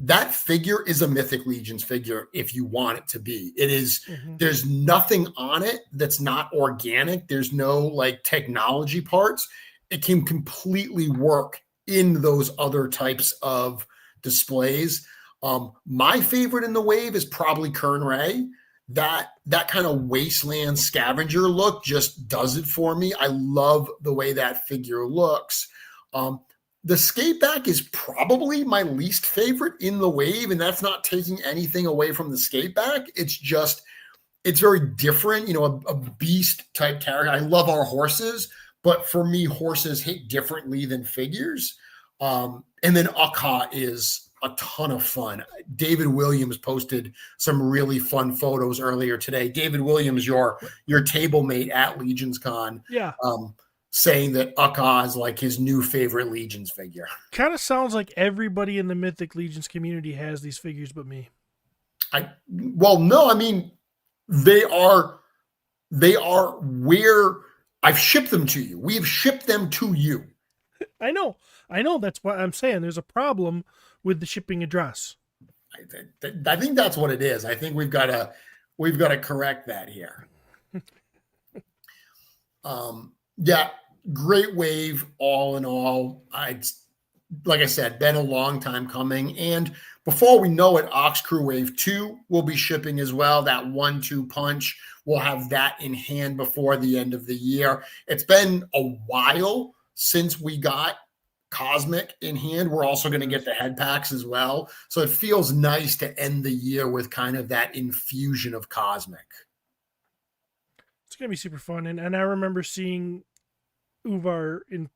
That figure is a Mythic Legions figure if you want it to be. It is, there's nothing on it that's not organic. There's no like technology parts. It can completely work in those other types of displays. My favorite in the wave is probably Kern Ray. That kind of wasteland scavenger look just does it for me. I love the way that figure looks. The skateback is probably my least favorite in the wave, and that's not taking anything away from the skateback. It's just, it's very different, you know, a beast type character. I love our horses, but for me, horses hit differently than figures. And then OxKrewe is a ton of fun. David Williams posted some really fun photos earlier today. David Williams, your table mate at Legions Con. Yeah. Saying that OxKrewe is like his new favorite Legions figure. Kind of sounds like everybody in the Mythic Legions community has these figures but me. Well, no, I mean, they are where I've shipped them to you. We've shipped them to you. I know. That's what I'm saying. There's a problem with the shipping address. I think that's what it is. I think we've got to correct that here. Yeah. Great wave, all in all. Like I said, been a long time coming. And before we know it, OxKrewe Wave 2 will be shipping as well. That 1-2 punch, we'll have that in hand before the end of the year. It's been a while since we got Cosmic in hand. We're also going to get the head packs as well. So it feels nice to end the year with kind of that infusion of Cosmic. It's going to be super fun. And I remember seeing Orvar in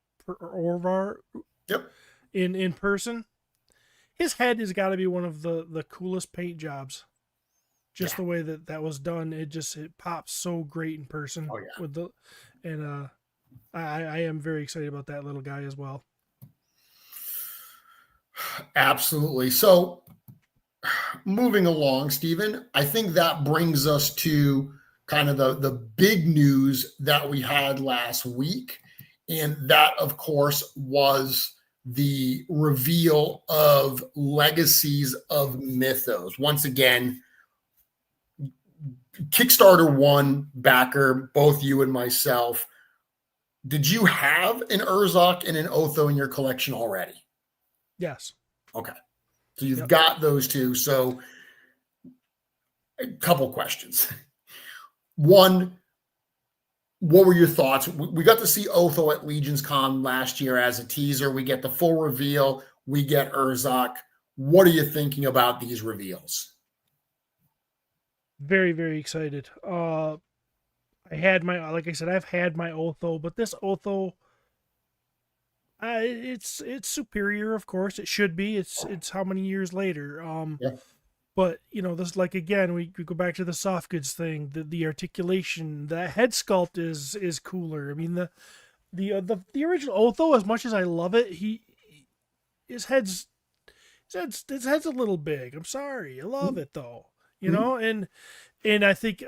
person. His head has got to be one of the coolest paint jobs. Just the way that was done, it pops so great in person. Oh, yeah. I am very excited about that little guy as well. Absolutely. So moving along, Stephen, I think that brings us to kind of the big news that we had last week. And that, of course, was the reveal of Legacies of Mythos. Once again, Kickstarter 1 backer, both you and myself. Did you have an Urzok and an Otho in your collection already? Yes. Okay. So you've got those two. So a couple questions. One, what were your thoughts? We got to see Otho at Legions Con last year as a teaser. We get the full reveal. We get Urzok. What are you thinking about these reveals? Very, very excited. Like I said, I've had my Otho, but this Otho, it's superior, of course. It should be. It's how many years later? But, you know, this, like, again, we go back to the soft goods thing, the articulation, the head sculpt is cooler. I mean, the original Otho, as much as I love it, his head's a little big. I'm sorry. I love it though, you know, and I think,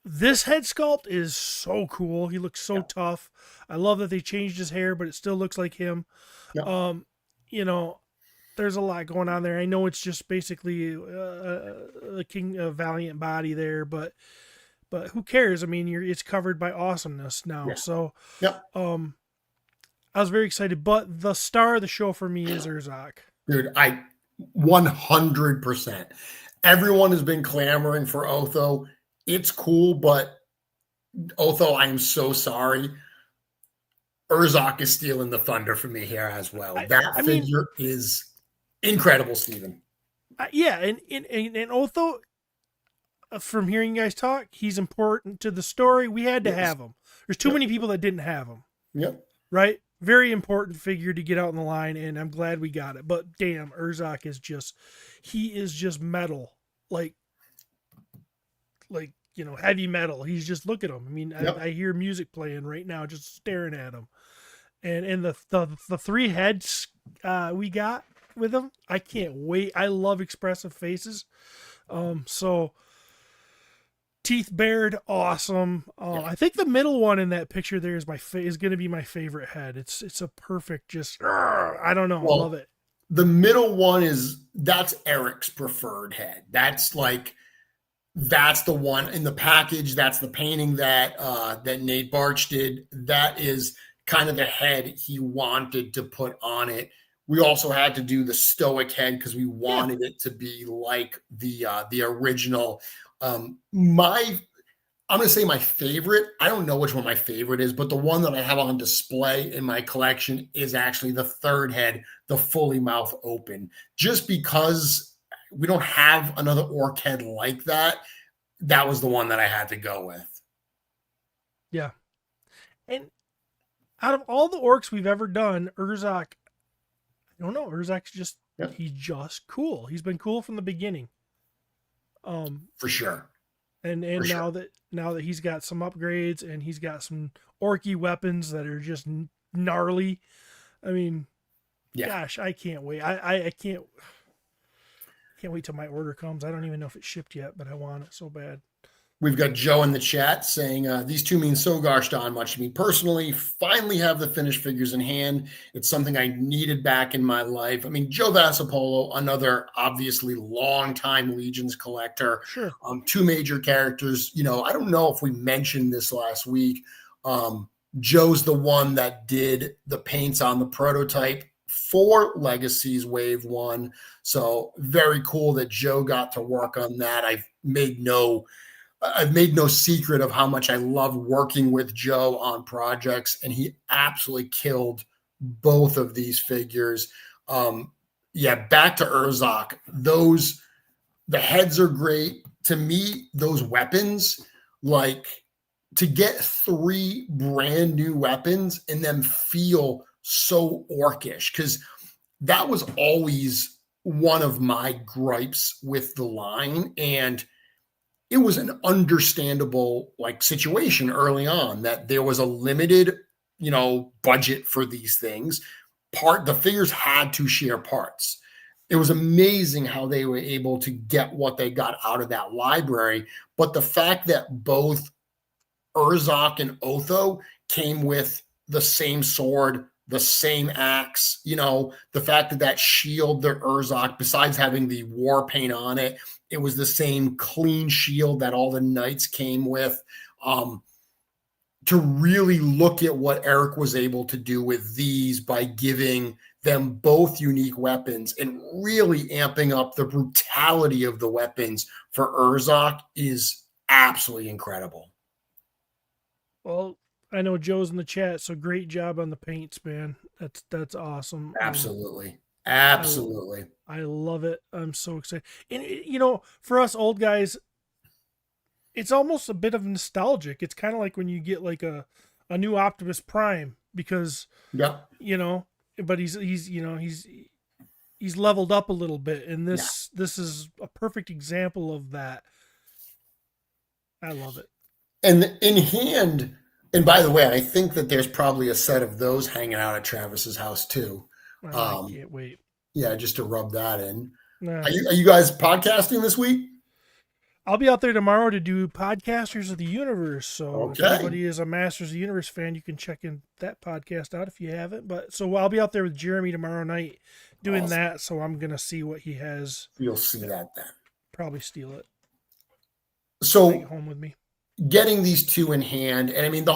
this head sculpt is so cool. He looks so tough. I love that they changed his hair, but it still looks like him. You know, there's a lot going on there. I know it's just basically a King Valiant body there, but who cares? I mean, it's covered by awesomeness now. So, I was very excited. But the star of the show for me is Urzok. Dude, 100%. Everyone has been clamoring for Otho. It's cool, but Otho, I am so sorry. Urzok is stealing the thunder for me here as well. That figure is Incredible, Stephen. Yeah, and Otho, from hearing you guys talk, he's important to the story. We had to Yes. have him. There's too Yep. many people that didn't have him. Yep. Right? Very important figure to get out in the line, and I'm glad we got it. But damn, Urzak is just metal. Like heavy metal. He's just, look at him. I mean, Yep. I hear music playing right now, just staring at him. And the three heads we got with him, I can't wait. I love expressive faces. So teeth bared, awesome. I think the middle one in that picture there is is going to be my favorite head. It's a perfect, just I don't know, Well, love it. the middle one that's Eric's preferred head. That's the one in the package. That's the painting that Nate Barch did. That is kind of the head he wanted to put on it. We also had to do the stoic head because we wanted it to be like the original. I'm going to say my favorite. I don't know which one my favorite is, but the one that I have on display in my collection is actually the third head, the fully mouth open. Just because we don't have another orc head like that, that was the one that I had to go with. Yeah. And out of all the orcs we've ever done, Urzak, I don't know, Urzak's just, he's just cool. He's been cool from the beginning. For sure. And now that he's got some upgrades and he's got some orky weapons that are just gnarly. I mean, gosh, I can't wait. I can't wait till my order comes. I don't even know if it's shipped yet, but I want it so bad. We've got Joe in the chat saying, these two mean so gosh darn much to me personally. Finally have the finished figures in hand. It's something I needed back in my life. I mean, Joe Vassapolo, another obviously long-time Legions collector. Sure. Two major characters. I don't know if we mentioned this last week. Joe's the one that did the paints on the prototype for Legacies Wave 1. So very cool that Joe got to work on that. I've made no secret of how much I love working with Joe on projects, and he absolutely killed both of these figures. Back to Urzak. The heads are great. To me, those weapons, like to get 3 brand new weapons and then feel so orcish, because that was always one of my gripes with the line. And it was an understandable situation early on that there was a limited, budget for these things. The figures had to share parts. It was amazing how they were able to get what they got out of that library. But the fact that both Urzak and Otho came with the same sword, the same axe, the fact that shield, the Urzak, besides having the war paint on it, it was the same clean shield that all the knights came with. To really look at what Eric was able to do with these by giving them both unique weapons and really amping up the brutality of the weapons for Urzak is absolutely incredible. Well, I know Joe's in the chat, so great job on the paints, man. That's awesome. Absolutely. I love it. I'm so excited. And for us old guys, it's almost a bit of nostalgic. It's kind of like when you get like a new Optimus Prime, because but he's leveled up a little bit, and this is a perfect example of that. I love it. And in hand, and by the way, I think that there's probably a set of those hanging out at Travis's house too. I can't wait. Yeah, just to rub that in. Nah. Are you guys podcasting this week? I'll be out there tomorrow to do Podcasters of the Universe. So if anybody is a Masters of the Universe fan, you can check in that podcast out if you haven't. But so I'll be out there with Jeremy tomorrow night doing that. So I'm going to see what he has. You'll see that then. Probably steal it. So take it home with me. Getting these two in hand, and I mean,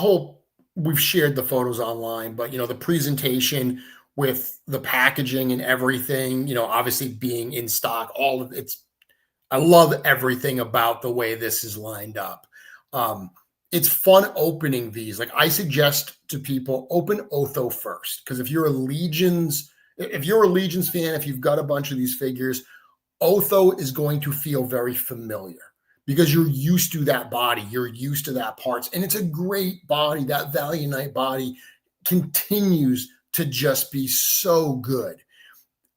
we've shared the photos online, but the presentation with the packaging and everything, obviously being in stock, all of it's, I love everything about the way this is lined up. It's fun opening these. Like I suggest to people, open Otho first, because if you're a Legions If you're a Legions fan, if you've got a bunch of these figures, Otho is going to feel very familiar because you're used to that body, you're used to that parts, and it's a great body. That Valiant Knight body continues to just be so good.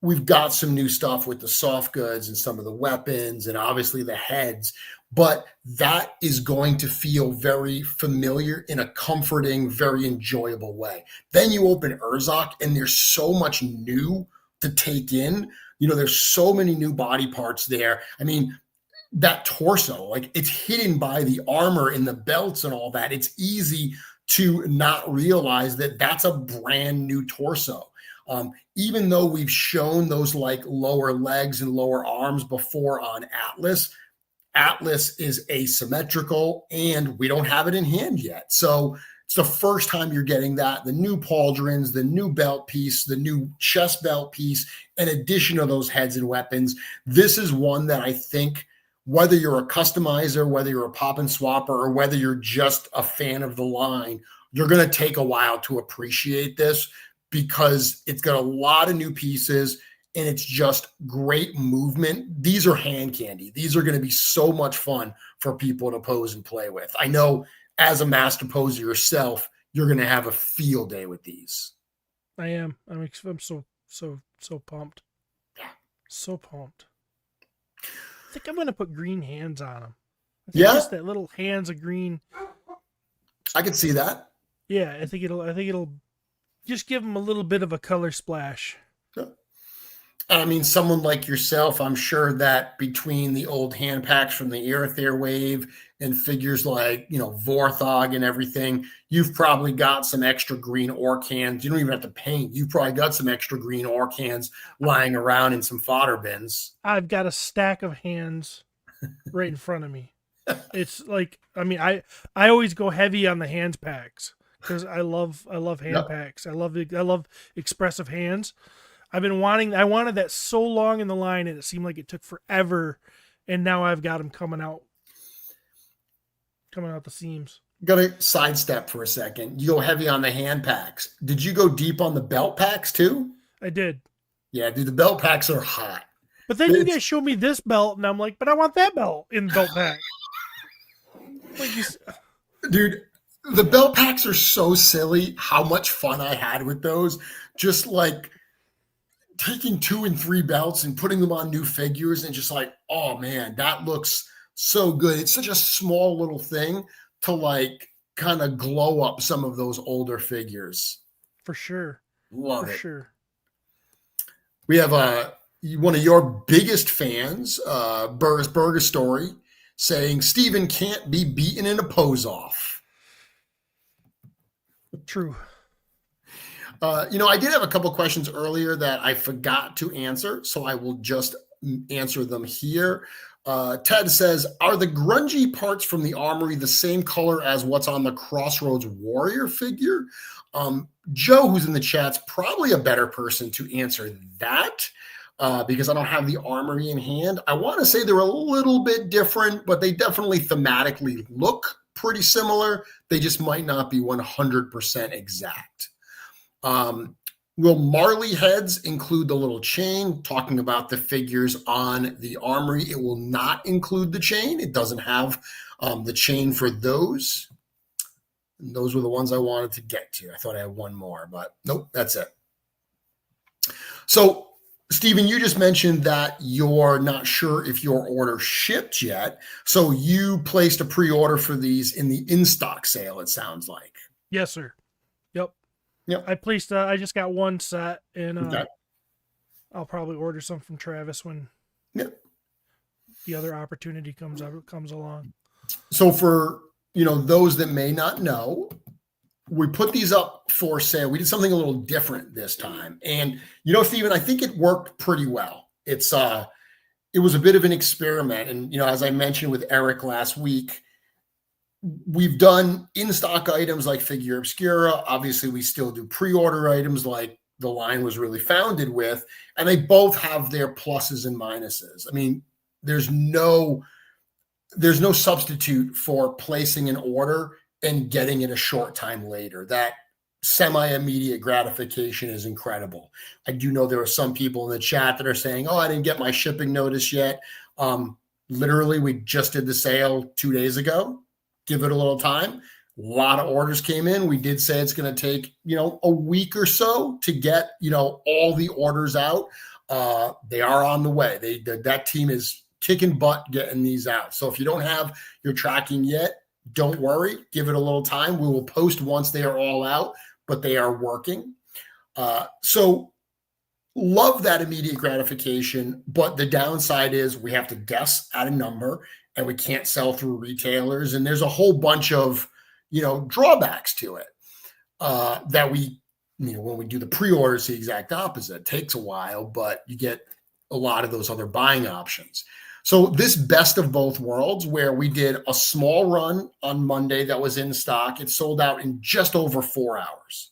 We've got some new stuff with the soft goods and some of the weapons and obviously the heads, but that is going to feel very familiar in a comforting, very enjoyable way. Then you open Urzok and there's so much new to take in. You know, there's so many new body parts there. I mean, that torso, like it's hidden by the armor and the belts and all that. It's easy to not realize that that's a brand new torso. Even though we've shown those like lower legs and lower arms before on Atlas, Atlas is asymmetrical and we don't have it in hand yet. So it's the first time you're getting that, the new pauldrons, the new belt piece, the new chest belt piece, in addition to those heads and weapons. This is one that I think, whether you're a customizer, whether you're a pop and swapper, or whether you're just a fan of the line, you're going to take a while to appreciate this because it's got a lot of new pieces and it's just great movement. These are hand candy. These are going to be so much fun for people to pose and play with. I know as a master poser yourself, you're going to have a field day with these. I am. I'm so pumped. Yeah. So pumped. I think I'm going to put green hands on them. Yeah. Just that little hands of green. I could see that. Yeah, I think it'll just give them a little bit of a color splash. Yeah. I mean, someone like yourself, I'm sure that between the old hand packs from the Aether wave and figures like, you know, Vorthog and everything, you've probably got some extra green ore cans. You don't even have to paint. You've probably got some extra green ore cans lying around in some fodder bins. I've got a stack of hands right in front of me. It's like, I mean, I always go heavy on the hands packs because I love hand packs. I love expressive hands. I wanted that so long in the line and it seemed like it took forever. And now I've got them coming out the seams. Got to sidestep for a second. You go heavy on the hand packs. Did you go deep on the belt packs too? I did. Yeah, dude, the belt packs are hot. But then you guys showed me this belt and I'm like, but I want that belt in the belt pack. Dude, the belt packs are so silly how much fun I had with those. Just like taking 2 and 3 belts and putting them on new figures and just like, oh man, that looks so good. It's such a small little thing to like kind of glow up some of those older figures. For sure. Love it. For sure. We have one of your biggest fans, Burris Burger Story, saying Steven can't be beaten in a pose off. True. You know, I did have a couple questions earlier that I forgot to answer, so I will just answer them here. Ted says, are the grungy parts from the Armory the same color as what's on the Crossroads Warrior figure? Joe, who's in the chat's probably a better person to answer that because I don't have the Armory in hand. I want to say they're a little bit different, but they definitely thematically look pretty similar. They just might not be 100% exact. Will Marley heads include the little chain? Talking about the figures on the Armory, it will not include the chain. It doesn't have the chain for those. And those were the ones I wanted to get to. I thought I had one more, but nope, that's it. So, Stephen, you just mentioned that you're not sure if your order shipped yet. So you placed a pre-order for these in the in-stock sale, it sounds like. Yes, sir. Yep. Yep. I just got one set and Okay. I'll probably order some from Travis when the other opportunity comes along. So for, you know, those that may not know, we put these up for sale. We did something a little different this time. And, you know, Stephen, I think it worked pretty well. It was a bit of an experiment. And, you know, as I mentioned with Eric last week, we've done in-stock items like Figure Obscura. Obviously, we still do pre-order items like the line was really founded with, and they both have their pluses and minuses. I mean, there's no substitute for placing an order and getting it a short time later. That semi-immediate gratification is incredible. I do know there are some people in the chat that are saying, oh, I didn't get my shipping notice yet. Literally, we just did the sale 2 days ago. Give it a little time. A lot of orders came in. We did say it's going to take, a week or so to get, all the orders out. They are on the way. That team is kicking butt getting these out. So if you don't have your tracking yet, don't worry. Give it a little time. We will post once they are all out, but they are working. So love that immediate gratification, but the downside is we have to guess at a number and we can't sell through retailers. And there's a whole bunch of, drawbacks to it that we, when we do the pre-orders, the exact opposite. It takes a while, but you get a lot of those other buying options. So this best of both worlds, where we did a small run on Monday that was in stock, it sold out in just over 4 hours.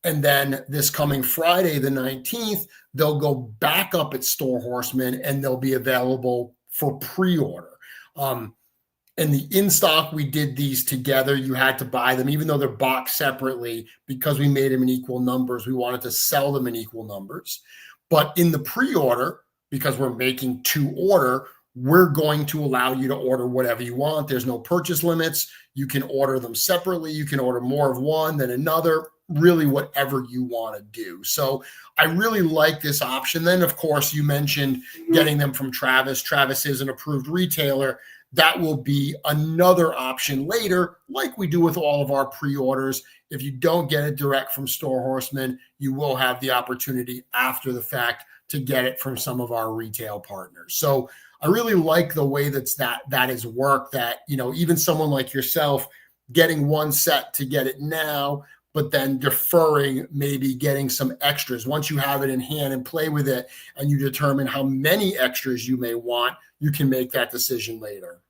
And then this coming Friday, the 19th, they'll go back up at Store Horseman and they'll be available for pre-order. And the in-stock, we did these together. You had to buy them, even though they're boxed separately, because we made them in equal numbers. We wanted to sell them in equal numbers. But in the pre-order, because we're making to order, we're going to allow you to order whatever you want. There's no purchase limits. You can order them separately. You can order more of one than another, really whatever you want to do. So I really like this option. Then, of course, you mentioned getting them from Travis. Travis is an approved retailer. That will be another option later, like we do with all of our pre-orders. If you don't get it direct from Store Horseman, you will have the opportunity after the fact to get it from some of our retail partners. So I really like the way that has worked, that, even someone like yourself getting one set to get it now, but then deferring, maybe getting some extras. Once you have it in hand and play with it and you determine how many extras you may want, you can make that decision later.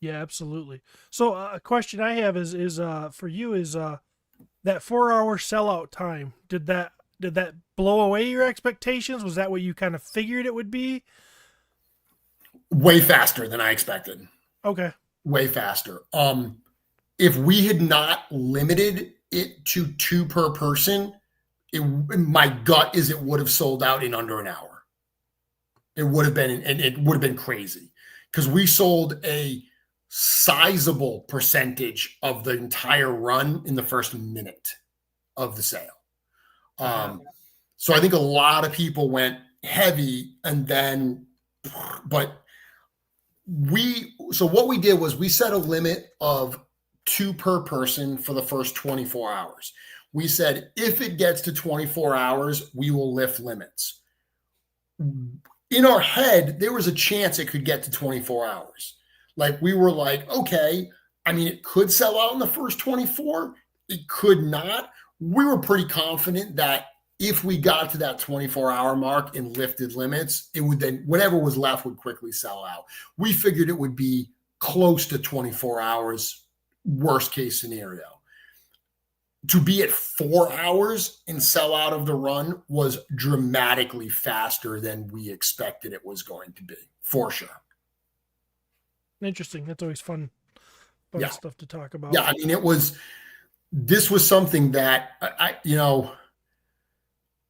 Yeah, absolutely. So a question I have is for you is that 4-hour sellout time. Did that blow away your expectations? Was that what you kind of figured it would be? Way faster than I expected. Okay. Way faster. If we had not limited it to 2 per person, my gut is it would have sold out in under an hour. It would have been crazy, because we sold a sizable percentage of the entire run in the first minute of the sale. So I think a lot of people went heavy, and then, but what we did was we set a limit of 2 per person for the first 24 hours. We said, if it gets to 24 hours, we will lift limits. In our head, there was a chance it could get to 24 hours. Like, we were like, okay, it could sell out in the first 24. It could not. We were pretty confident that if we got to that 24-hour mark and lifted limits, it would then, whatever was left would quickly sell out. We figured it would be close to 24 hours, worst case scenario. To be at 4 hours and sell out of the run was dramatically faster than we expected it was going to be, for sure. Interesting. That's always fun stuff to talk about. Yeah, this was something that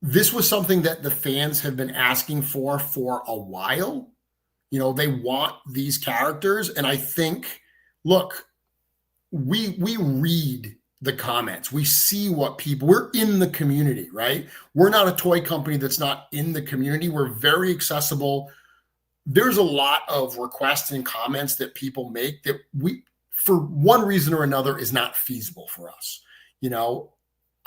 this was something that the fans have been asking for a while. They want these characters, and I think, look, we read the comments. We see what we're in the community, right? We're not a toy company that's not in the community. We're very accessible. There's a lot of requests and comments that people make that for one reason or another, is not feasible for us.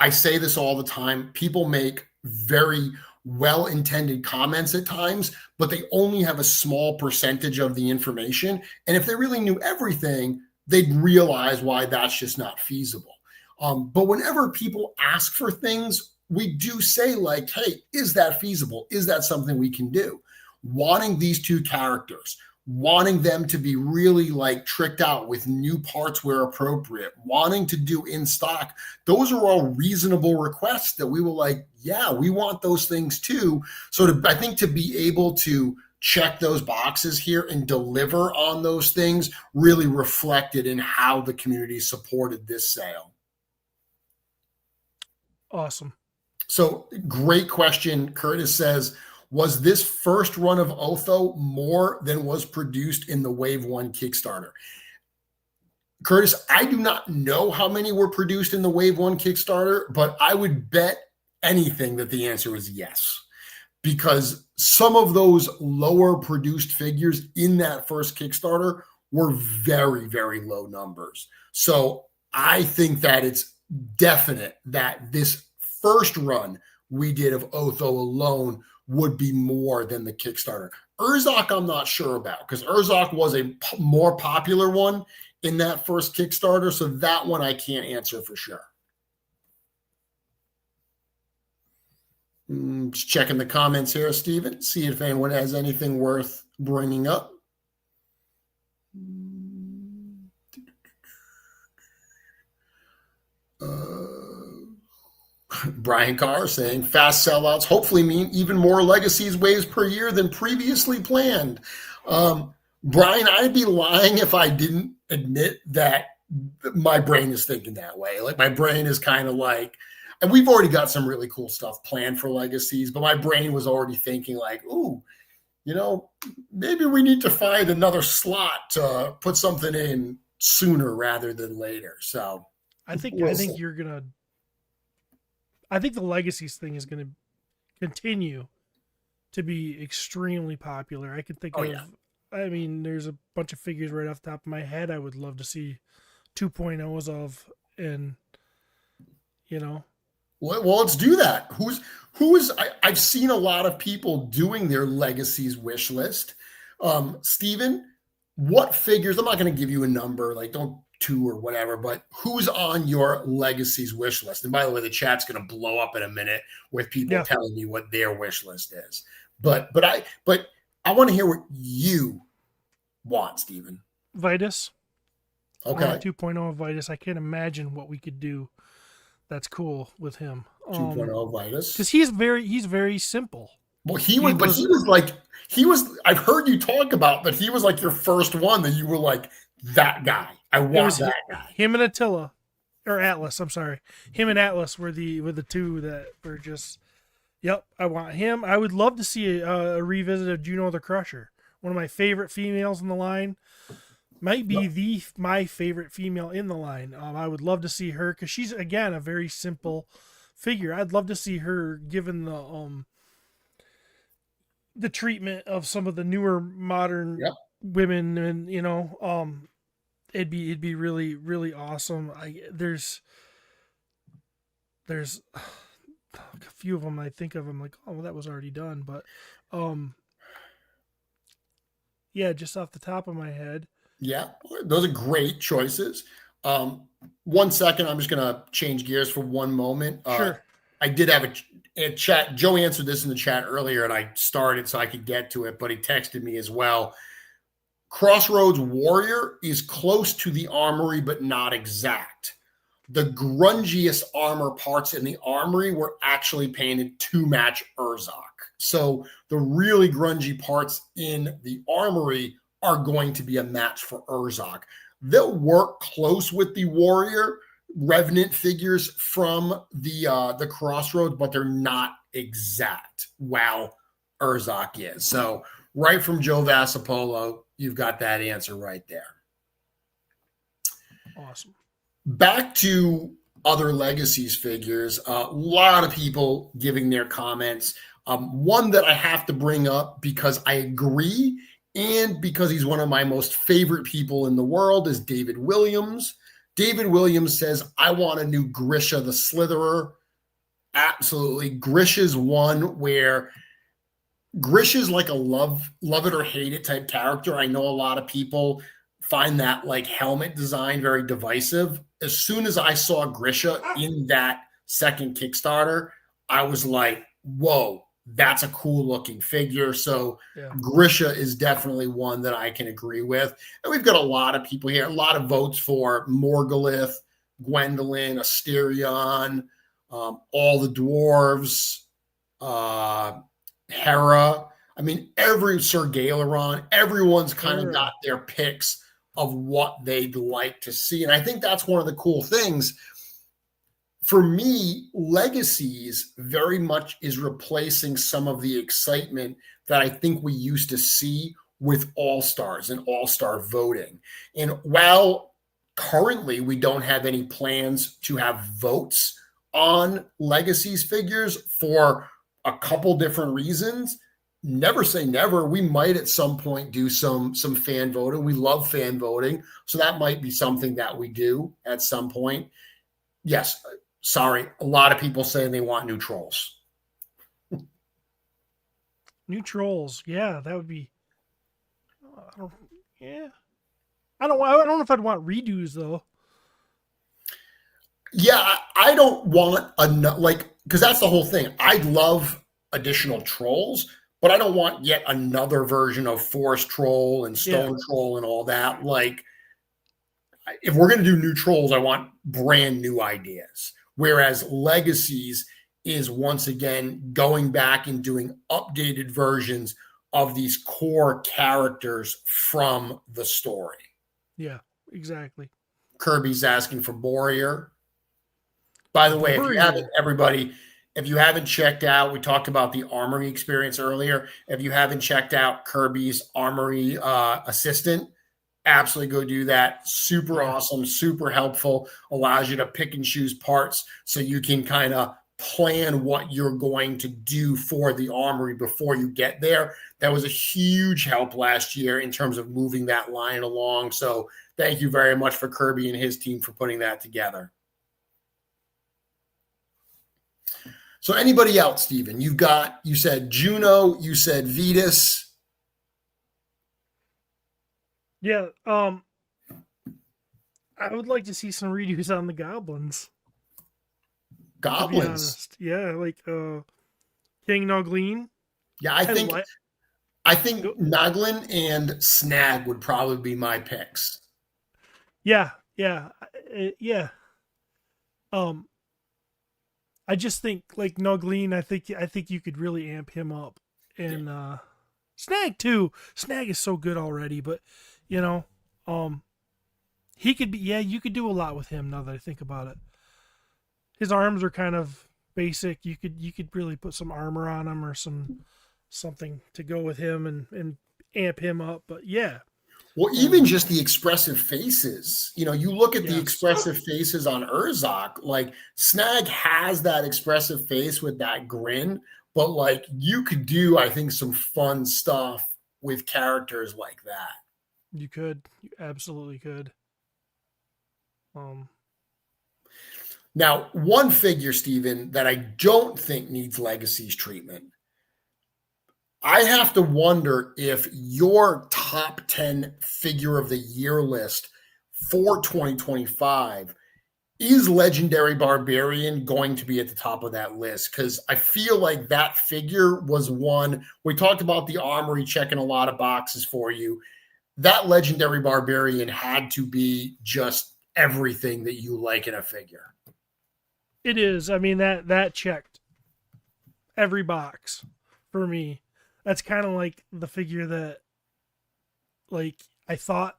I say this all the time. People make very well-intended comments at times, but they only have a small percentage of the information. And if they really knew everything, they'd realize why that's just not feasible. But whenever people ask for things, we do say, like, hey, is that feasible? Is that something we can do? Wanting these 2 characters, wanting them to be really like tricked out with new parts where appropriate, wanting to do in stock, those are all reasonable requests that we were like, yeah, we want those things too. So I think to be able to check those boxes here and deliver on those things really reflected in how the community supported this sale. Awesome. So great question. Curtis says, was this first run of Otho more than was produced in the Wave 1 Kickstarter? Curtis, I do not know how many were produced in the Wave 1 Kickstarter, but I would bet anything that the answer is yes. Because some of those lower produced figures in that first Kickstarter were very, very low numbers. So I think that it's definite that this first run we did of Otho alone would be more than the Kickstarter. Urzok, I'm not sure about, because Urzok was a more popular one in that first Kickstarter. So that one I can't answer for sure. Just checking the comments here, Steven. See if anyone has anything worth bringing up. Brian Carr saying fast sellouts hopefully mean even more Legacies waves per year than previously planned. Brian, I'd be lying if I didn't admit that my brain is thinking that way. Like my brain is kind of like, and we've already got some really cool stuff planned for Legacies, but my brain was already thinking like, ooh, you know, maybe we need to find another slot to put something in sooner rather than later. So I think the Legacies thing is gonna continue to be extremely popular. I could think of, yeah. I mean, there's a bunch of figures right off the top of my head I would love to see 2.0s of, and you know. Well, let's do that. I've seen a lot of people doing their Legacies wish list. Steven, what figures, I'm not going to give you a number, like don't 2 or whatever, but who's on your Legacies wish list? And by the way, the chat's going to blow up in a minute with people telling me what their wish list is. But I want to hear what you want, Steven. Vitus. Okay. 2.0 of Vitus. I can't imagine what we could do that's cool with him. 2.0 Vitus. Because he's very simple. Well, I've heard you talk about, but he was like your first one that you were like, that guy. I want that guy. Him and Attila, or Atlas, I'm sorry. Him and Atlas were the two that were just, yep, I want him. I would love to see a revisit of Juno the Crusher. One of my favorite females in the line. Might be my favorite female in the line. I would love to see her because she's, again, a very simple figure. I'd love to see her given the treatment of some of the newer modern women, and you know, it'd be really, really awesome. There's a few of them I think of. I'm like, oh, well, that was already done, but yeah, just off the top of my head. Yeah, those are great choices. 1 second, I'm just going to change gears for one moment. Sure. I did have a chat. Joe answered this in the chat earlier, and I started so I could get to it, but he texted me as well. Crossroads Warrior is close to the Armory, but not exact. The grungiest armor parts in the Armory were actually painted to match Urzok. So the really grungy parts in the Armory are going to be a match for Urzok. They'll work close with the Warrior Revenant figures from the Crossroads, but they're not exact. Wow, Urzok is. So right from Joe Vassapolo, you've got that answer right there. Awesome. Back to other Legacies figures. A lot of people giving their comments. One that I have to bring up because I agree and because he's one of my most favorite people in the world is David Williams. David Williams says, I want a new Grisha the Slitherer. Absolutely. Grisha's one where Grisha's like a love it or hate it type character. I know a lot of people find that like helmet design very divisive. As soon as I saw Grisha in that second Kickstarter, I was like, whoa, that's a cool looking figure. So Grisha is definitely one that I can agree with. And we've got a lot of people here, a lot of votes for Morgulith, Gwendolyn, Asterion, all the dwarves, Hera. I mean, every Sir Galeron, everyone's kind of got their picks of what they'd like to see. And I think that's one of the cool things. for me, Legacies very much is replacing some of the excitement that I think we used to see with All-Stars and All-Star voting. And while currently we don't have any plans to have votes on Legacies figures for a couple different reasons, never say never. We might at some point do some fan voting. We love fan voting. So that might be something that we do at some point. Yes, sorry, a lot of people saying they want new trolls. New trolls, yeah, that would be. Yeah, I don't know if I'd want redos though. Yeah, I don't want because that's the whole thing. I'd love additional trolls, but I don't want yet another version of Forest Troll and Stone Troll and all that. Like, if we're going to do new trolls, I want brand new ideas. Whereas Legacies is once again going back and doing updated versions of these core characters from the story. Yeah, exactly. Kirby's asking for Warrior. By the way, if you haven't checked out, we talked about the Armory experience earlier. If you haven't checked out Kirby's Armory assistant, absolutely go do that. Super awesome, super helpful, allows you to pick and choose parts so you can kind of plan what you're going to do for the Armory before you get there. That was a huge help last year in terms of moving that line along. So thank you very much for Kirby and his team for putting that together. So anybody else, Steven? You said Juno, you said Vetus. Yeah, I would like to see some redos on the goblins. Goblins? Yeah, like King Noglin. Yeah, I think Noglin and Snag would probably be my picks. Yeah. I just think like Noglin, I think you could really amp him up, and Snag too. Snag is so good already, but he could be. Yeah, you could do a lot with him now that I think about it. His arms are kind of basic. You could really put some armor on him or something to go with him and amp him up. But yeah. Well, even just the expressive faces, you look at the expressive faces on Urzok, like Snag has that expressive face with that grin, but like you could do, I think, some fun stuff with characters like that. You absolutely could. Now, one figure, Steven, that I don't think needs Legacies treatment. I have to wonder if your top 10 figure of the year list for 2025 is Legendary Barbarian going to be at the top of that list? Because I feel like that figure was one. We talked about the Armory checking a lot of boxes for you. That Legendary Barbarian had to be just everything that you like in a figure. It is. I mean, that checked every box for me. That's kind of like the figure that, like, I thought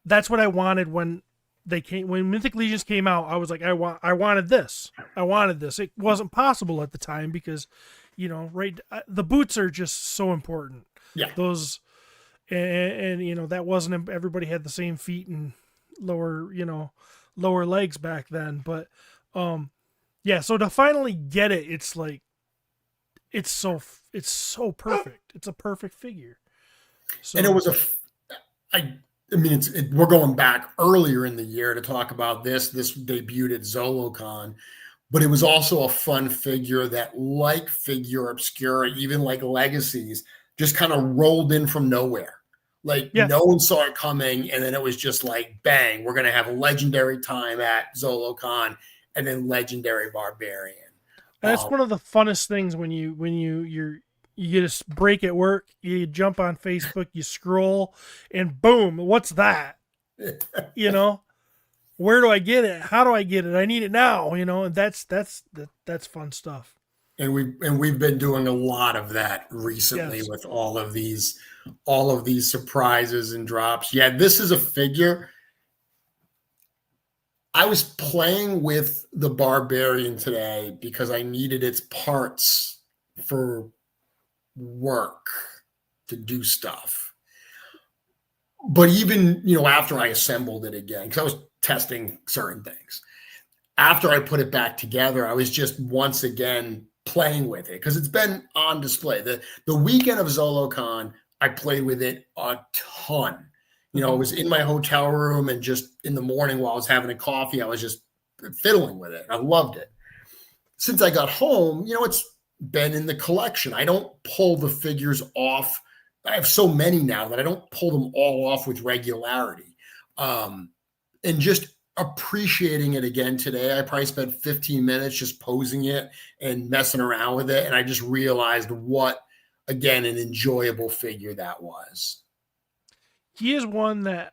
that's what I wanted when Mythic Legions came out. I was like, I wanted this. It wasn't possible at the time because, the boots are just so important. Yeah. Those, and that wasn't, everybody had the same feet and lower legs back then. But, yeah, so to finally get it, it's like, it's so perfect. It's a perfect figure. So, and it was we're going back earlier in the year to talk about this. This debuted at ZoloCon, but it was also a fun figure that, like Figure Obscura, even like Legacies, just kind of rolled in from nowhere. Like no one saw it coming, and then it was just like, bang, we're going to have a legendary time at ZoloCon, and then Legendary Barbarian. That's one of the funnest things when you get a break at work, you jump on Facebook, you scroll, and boom, what's that? Where do I get it? How do I get it? I need it now, and that's fun stuff. And we've been doing a lot of that recently with all of these surprises and drops. Yeah, this is a figure. I was playing with the Barbarian today because I needed its parts for work to do stuff. But even, after I assembled it again, because I was testing certain things, after I put it back together, I was just once again playing with it because it's been on display. The weekend of ZoloCon, I played with it a ton. It was in my hotel room, and just in the morning while I was having a coffee, I was just fiddling with it. I loved it. Since I got home, it's been in the collection. I don't pull the figures off. I have so many now that I don't pull them all off with regularity. And just appreciating it again today, I probably spent 15 minutes just posing it and messing around with it. And I just realized what, again, an enjoyable figure that was. He is one that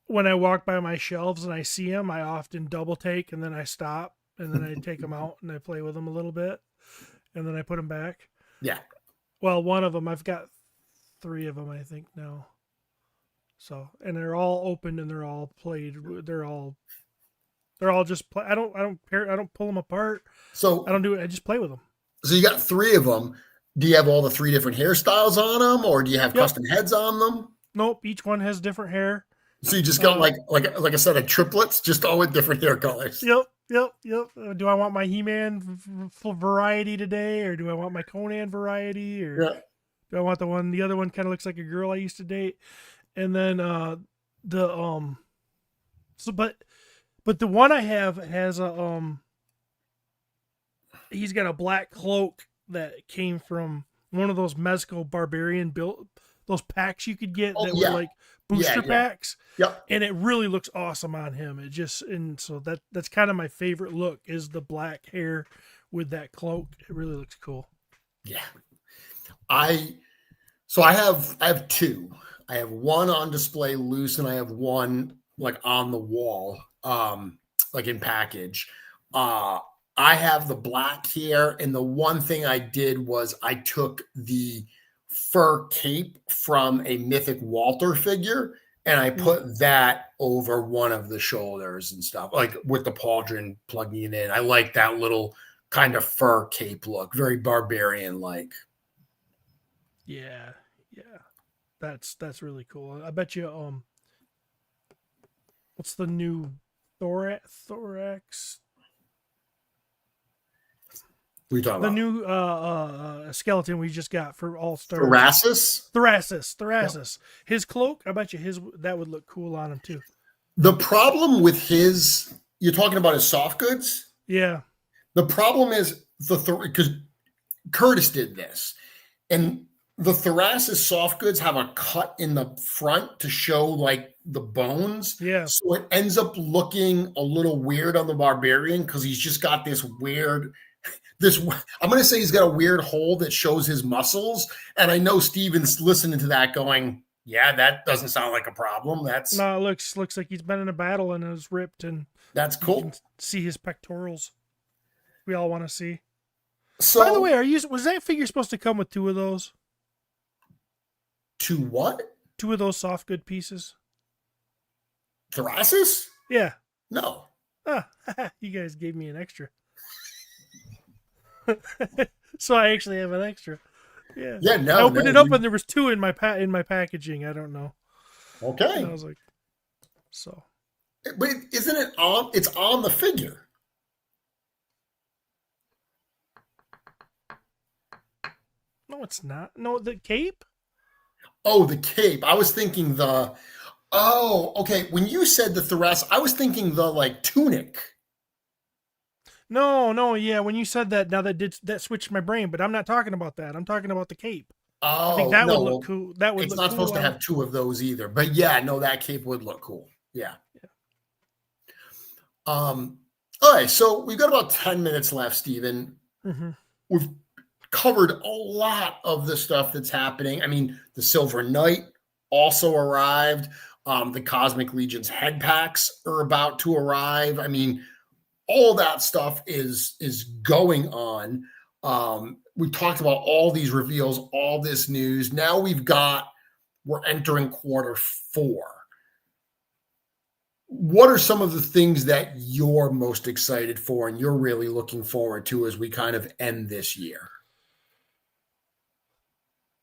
when I walk by my shelves and I see him, I often double take and then I stop and then I take him out and I play with him a little bit and then I put him back. Yeah. Well, one of them, I've got 3 of them, I think now. So, and they're all open and they're all played. They're all just play. I don't pull them apart. So I don't do it. I just play with them. So you got 3 of them. Do you have all the 3 different hairstyles on them, or do you have custom heads on them? Nope. Each one has different hair. So you just got like a set of triplets, just all with different hair colors. Yep. Do I want my He-Man variety today, or do I want my Conan variety, or do I want the other one kind of looks like a girl I used to date? And then but the one I have has a he's got a black cloak that came from one of those Mezco Barbarian built those packs you could get were like booster packs. Yep. And it really looks awesome on him. So that's kind of my favorite look is the black hair with that cloak. It really looks cool. Yeah. I have 2. I have one on display loose and I have one like on the wall, like in package. I have the black here, and the one thing I did was I took the fur cape from a Mythic Walter figure and I put that over one of the shoulders and stuff, like with the pauldron plugging it in. I like that little kind of fur cape look, very Barbarian like. Yeah. That's really cool. I bet you what's the new thorax? What are you talking the about? New skeleton we just got for All Stars. Thrasis. Yep. His cloak, I bet you that would look cool on him too. The problem with you're talking about his soft goods? Yeah. The problem is because Curtis did this, and the Thrasis soft goods have a cut in the front to show like the bones. Yeah. So it ends up looking a little weird on the Barbarian because he's just got this weird, I'm going to say he's got a weird hole that shows his muscles. And I know Steven's listening to that going, yeah, that doesn't sound like a problem. No, it looks like he's been in a battle and is ripped, and that's cool. You can see his pectorals. We all want to see. So, by the way, was that figure supposed to come with 2 of those? 2 what? 2 of those soft good pieces. Thrasis? Yeah. No. You guys gave me an extra. So I actually have an extra. Yeah. Yeah, no. I opened it up and there was 2 in my packaging. I don't know. Okay. And I was like, so. But isn't it on? It's on the figure. No, it's not. No, the cape? Oh, the cape. I was thinking okay. When you said the Thrasis, I was thinking the like tunic. No, yeah. When you said that, now that switched my brain, but I'm not talking about that. I'm talking about the cape. Oh, I think that would look cool. That would. It's look not cool supposed to have 2 of those either, but yeah, no, that cape would look cool. Yeah. All right, so we've got about 10 minutes left, Steven. Mm-hmm. We've covered a lot of the stuff that's happening. I mean, the Silver Knight also arrived. The Cosmic Legion's head packs are about to arrive. I mean, all that stuff is going on. We talked about all these reveals, all this news. Now we're entering quarter 4. what are some of the things that you're most excited for and you're really looking forward to as we kind of end this year?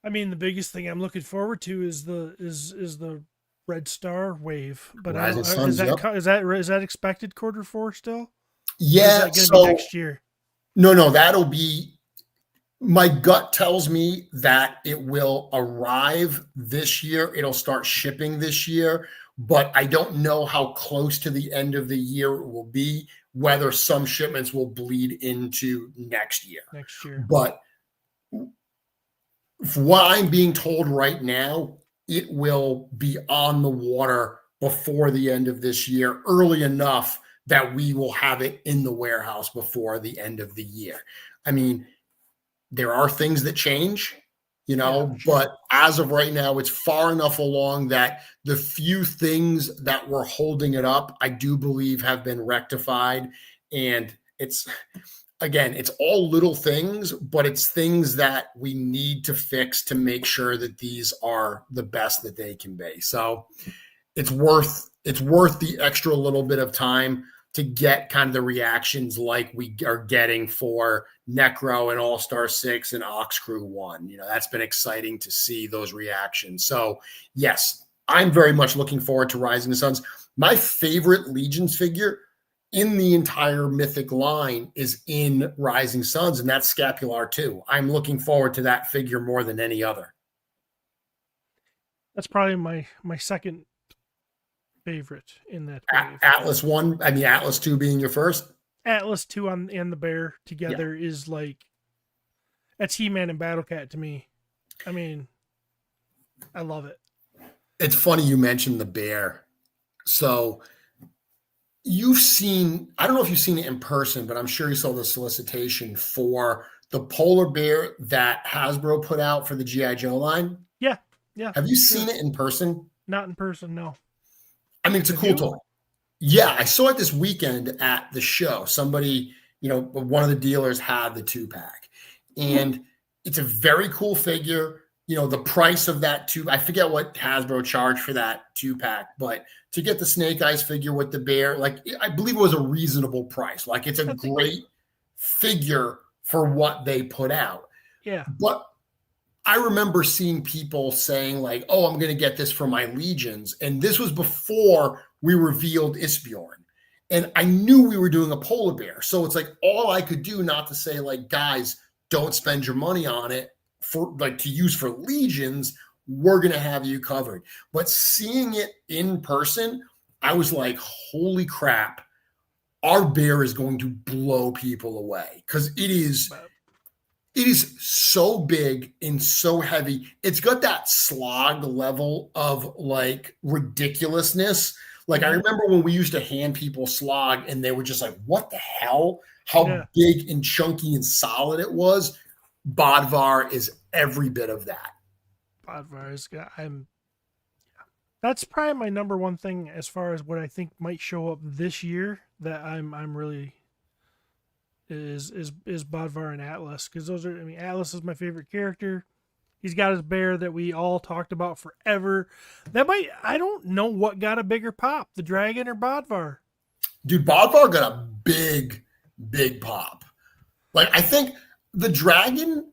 I mean, the biggest thing I'm looking forward to is the Red Star wave, but I Rising don't. Suns, yep. Is that expected quarter 4 still? Or is Yeah, that going to be so next year? no, that'll be, my gut tells me that it will arrive this year. It'll start shipping this year, but I don't know how close to the end of the year it will be, whether some shipments will bleed into next year. Next year. But from what I'm being told right now, it will be on the water before the end of this year, early enough that we will have it in the warehouse before the end of the year. I mean, there are things that change, but as of right now, it's far enough along that the few things that were holding it up, I do believe have been rectified. And it's all little things, but it's things that we need to fix to make sure that these are the best that they can be. So it's worth the extra little bit of time to get kind of the reactions like we are getting for Necro and All-Star 6 and OxKrewe 1. That's been exciting to see those reactions. So yes, I'm very much looking forward to Rising Suns. My favorite Legions figure in the entire Mythic line is in Rising Suns, and that's Scapular 2. I'm looking forward to that figure more than any other. That's probably my second favorite in that wave. Atlas 1, I mean Atlas 2 being your first? Atlas 2 and the bear together is like, that's He-Man and Battle Cat to me. I mean, I love it. It's funny you mentioned the bear. So I don't know if you've seen it in person, but I'm sure you saw the solicitation for the polar bear that Hasbro put out for the G.I. Joe line. Yeah. Have you seen it in person? Not in person, no. I mean, it's a cool toy. Yeah, I saw it this weekend at the show. Somebody, one of the dealers had the 2-pack. And it's a very cool figure. The price of that I forget what Hasbro charged for that 2-pack, but to get the Snake Eyes figure with the bear, I believe it was a reasonable price. It's a great figure for what they put out. Yeah. But I remember seeing people saying oh, I'm going to get this for my Legions. And this was before we revealed Isbjorn. And I knew we were doing a polar bear. So it's all I could do not to say guys, don't spend your money on it for to use for Legions. We're going to have you covered. But seeing it in person, I was like, holy crap, our bear is going to blow people away because it is so big and so heavy. It's got that slog level of ridiculousness. I remember when we used to hand people slog and they were just like, what the hell? How big and chunky and solid it was. Bodvar is every bit of that. Bodvar is, that's probably my number one thing as far as what I think might show up this year that I'm really is Bodvar and Atlas, because those are, Atlas is my favorite character. He's got his bear that we all talked about forever. I don't know what got a bigger pop, the dragon or Bodvar. Dude, Bodvar got a big pop. I think the dragon,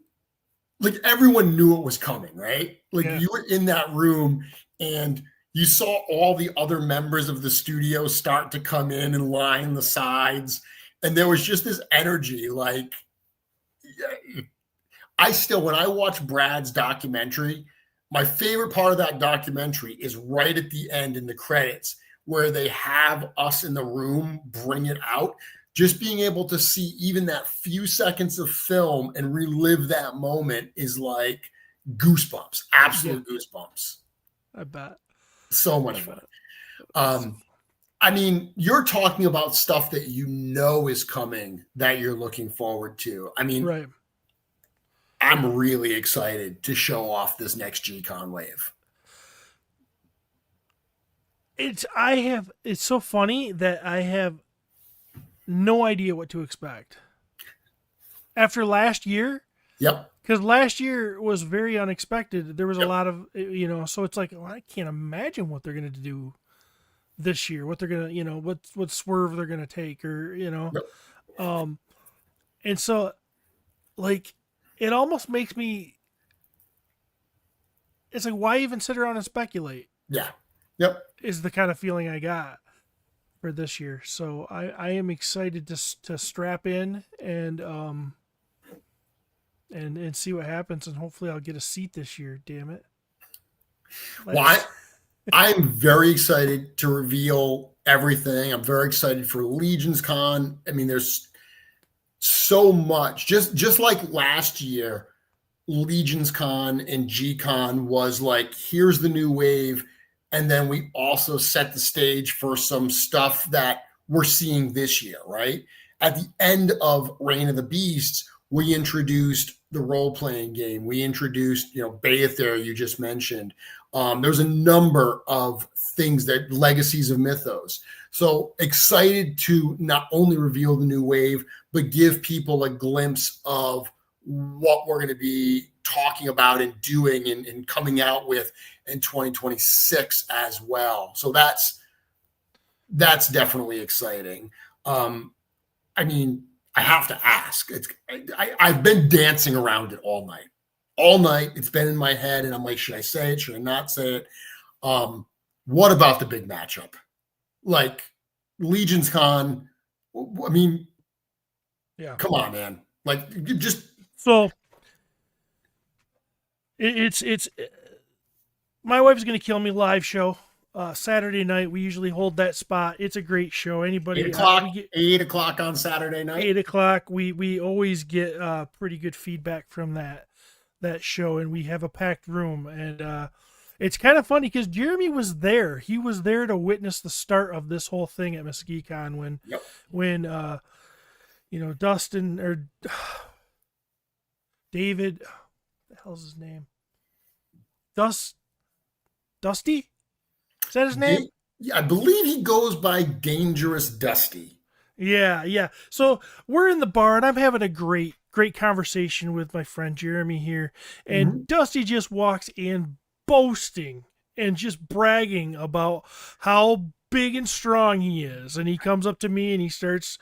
everyone knew it was coming, right? You were in that room and you saw all the other members of the studio start to come in and line the sides. And there was just this energy. When I watch Brad's documentary, my favorite part of that documentary is right at the end in the credits where they have us in the room bring it out. Just being able to see even that few seconds of film and relive that moment is goosebumps, absolute goosebumps. I bet. So much fun. You're talking about stuff that is coming that you're looking forward to. Right. I'm really excited to show off this next G-Con wave. It's so funny that I have no idea what to expect. After last year? Yep. Because last year was very unexpected. There was a lot of, so it's I can't imagine what they're going to do this year, what they're gonna, what swerve they're gonna take, or Yep. um, and so like it almost makes me. It's like, why even sit around and speculate? Yeah. Yep. Is the kind of feeling I got for this year. So I am excited to strap in and see what happens, and hopefully I'll get a seat this year. Damn it! Well, I'm very excited to reveal everything. I'm very excited for Legions Con. I mean, there's so much. Just like last year, Legions Con and G Con was like, here's the new wave. And then we also set the stage for some stuff that we're seeing this year, right? At the end of Reign of the Beasts, we introduced the role-playing game. We introduced, Beather, you just mentioned. There's a number of things that Legacies of Mythos. So excited to not only reveal the new wave, but give people a glimpse of what we're going to be talking about and doing and coming out with in 2026 as well. So that's definitely exciting. I mean, I have to ask. I've been dancing around it all night. All night, it's been in my head, and I'm like, should I say it? Should I not say it? What about the big matchup? Like Legions Con. I mean, Yeah. Come on, man. Like, you just. So it's my wife's gonna kill me live show. Saturday night, we usually hold that spot. It's a great show. Anybody 8:00, 8:00 on Saturday night. 8:00. We always get pretty good feedback from that show, and we have a packed room. And it's kind of funny because Jeremy was there. He was there to witness the start of this whole thing at MesquiCon when Dustin or David, what the hell's his name? Dusty? Is that his name? Yeah, I believe he goes by Dangerous Dusty. Yeah. So we're in the bar, and I'm having a great conversation with my friend Jeremy here. And Dusty just walks in boasting and just bragging about how big and strong he is. And he comes up to me and he starts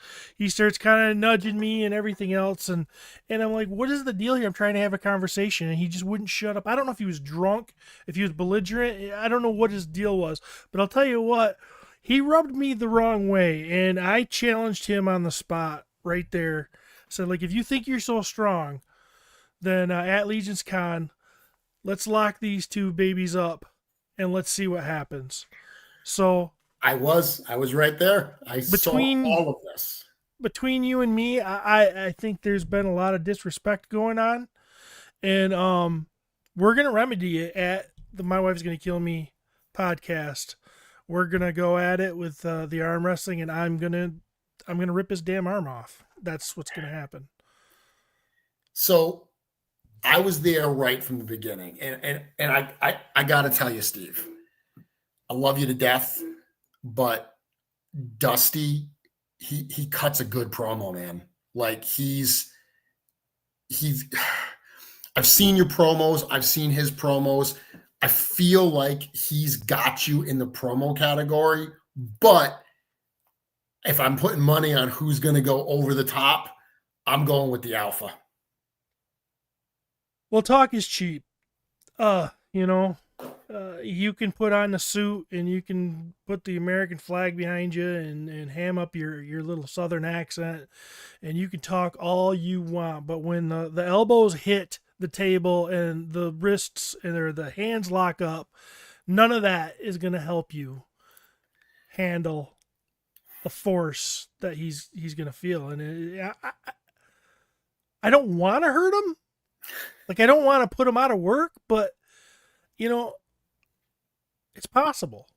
kind of nudging me and everything else. And I'm like, what is the deal here? I'm trying to have a conversation. And he just wouldn't shut up. I don't know if he was drunk, if he was belligerent. I don't know what his deal was. But I'll tell you what, he rubbed me the wrong way. And I challenged him on the spot right there. I said, like, if you think you're so strong, then at Legions Con, let's lock these two babies up and let's see what happens. So I was right there. I saw all of this. Between you and me, I think there's been a lot of disrespect going on, and we're gonna remedy it at the My Wife's Gonna Kill Me podcast. We're gonna go at it with the arm wrestling, and I'm gonna rip his damn arm off. That's what's gonna happen. So I was there right from the beginning, and I gotta tell you, Steve, I love you to death. But Dusty, he cuts a good promo, man. Like he's I've seen your promos, I've seen his promos. I feel like he's got you in the promo category, but if I'm putting money on who's going to go over the top, I'm going with the alpha. Well, talk is cheap. You can put on the suit and you can put the American flag behind you and ham up your little Southern accent, and you can talk all you want. But when the elbows hit the table and the wrists or the hands lock up, none of that is going to help you handle the force that he's going to feel. And I don't want to hurt him. Like, I don't want to put him out of work, but it's possible.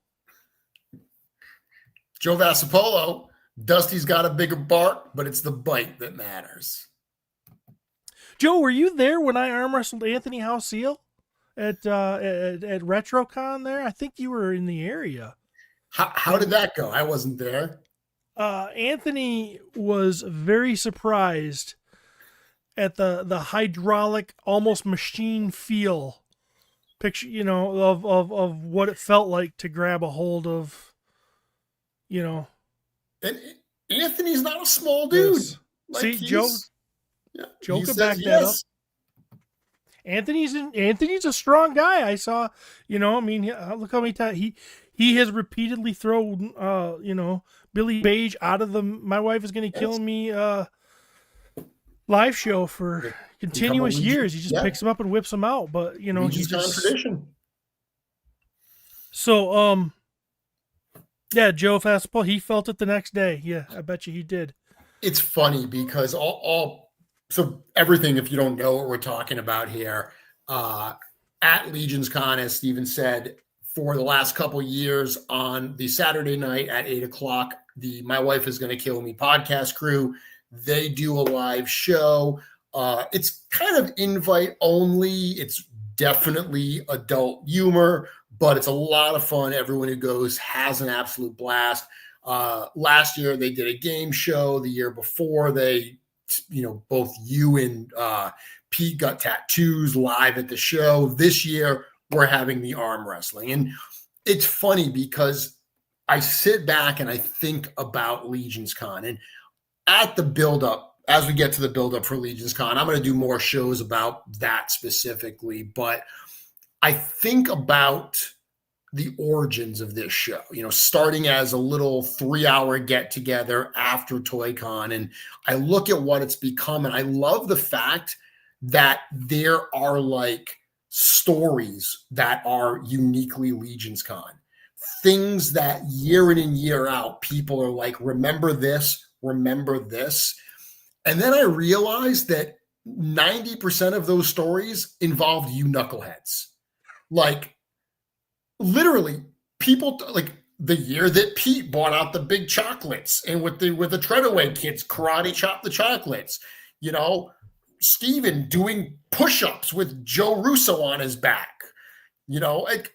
Joe Vassapolo, Dusty's got a bigger bark, but it's the bite that matters. Joe, were you there when I arm wrestled Anthony Houseel at RetroCon there? I think you were in the area. How did that go? I wasn't there. Anthony was very surprised at the hydraulic, almost machine feel picture, of what it felt like to grab a hold of you know, And Anthony's not a small dude. yes. Like See, Joe yeah, Joe he could says back that up. yes. Anthony's a strong guy. I saw, I mean, look how many times he has repeatedly thrown, Billy Beige out of the "My Wife Is Going to Kill Yes. Me" live show for Become a continuous Legion. years. He just Yeah. picks him up and whips him out. But he Legion's just tradition. so yeah, Joe Fastball, he felt it the next day. Yeah, I bet you he did. It's funny because so everything, if you don't know what we're talking about here, at Legion's Con, as Steven said, for the last couple years on the Saturday night at 8:00, the My Wife Is Going to Kill Me podcast crew, they do a live show. It's kind of invite only. It's definitely adult humor, but it's a lot of fun. Everyone who goes has an absolute blast. Last year they did a game show. The year before they, both you and Pete got tattoos live at the show. This year we're having the arm wrestling. And it's funny because I sit back and I think about Legion's Con, and at the buildup, as we get to the buildup for Legion's Con, I'm going to do more shows about that specifically, but I think about the origins of this show, starting as a little 3-hour get together after ToyCon. And I look at what it's become, and I love the fact that there are like stories that are uniquely Legion's Con, things that year in and year out, people are like, remember this. And then I realized that 90% of those stories involved you knuckleheads. Like, literally, people like the year that Pete bought out the big chocolates and with the Treadaway kids karate chop the chocolates, Steven doing push-ups with Joe Russo on his back, like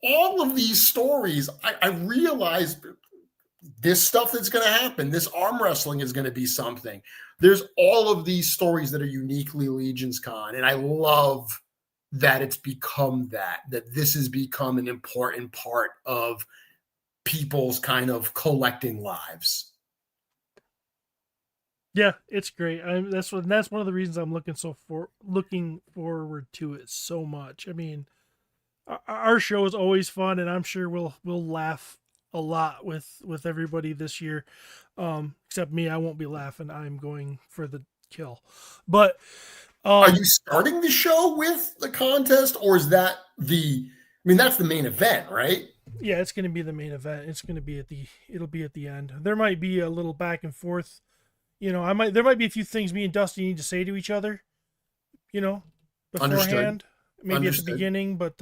all of these stories, I realized this stuff that's going to happen, this arm wrestling is going to be something. There's all of these stories that are uniquely Legion's Con, and I love that it's become that this has become an important part of people's kind of collecting lives. Yeah, it's great. That's one of the reasons I'm looking forward to it so much. I mean, our show is always fun, and I'm sure we'll laugh a lot with everybody this year. Except me, I won't be laughing. I'm going for the kill. But Are you starting the show with the contest, or is that that's the main event, right? Yeah, it's going to be the main event. It's going to be it'll be at the end. There might be a little back and forth. There might be a few things me and Dusty need to say to each other, beforehand. Understood. Maybe at the beginning, but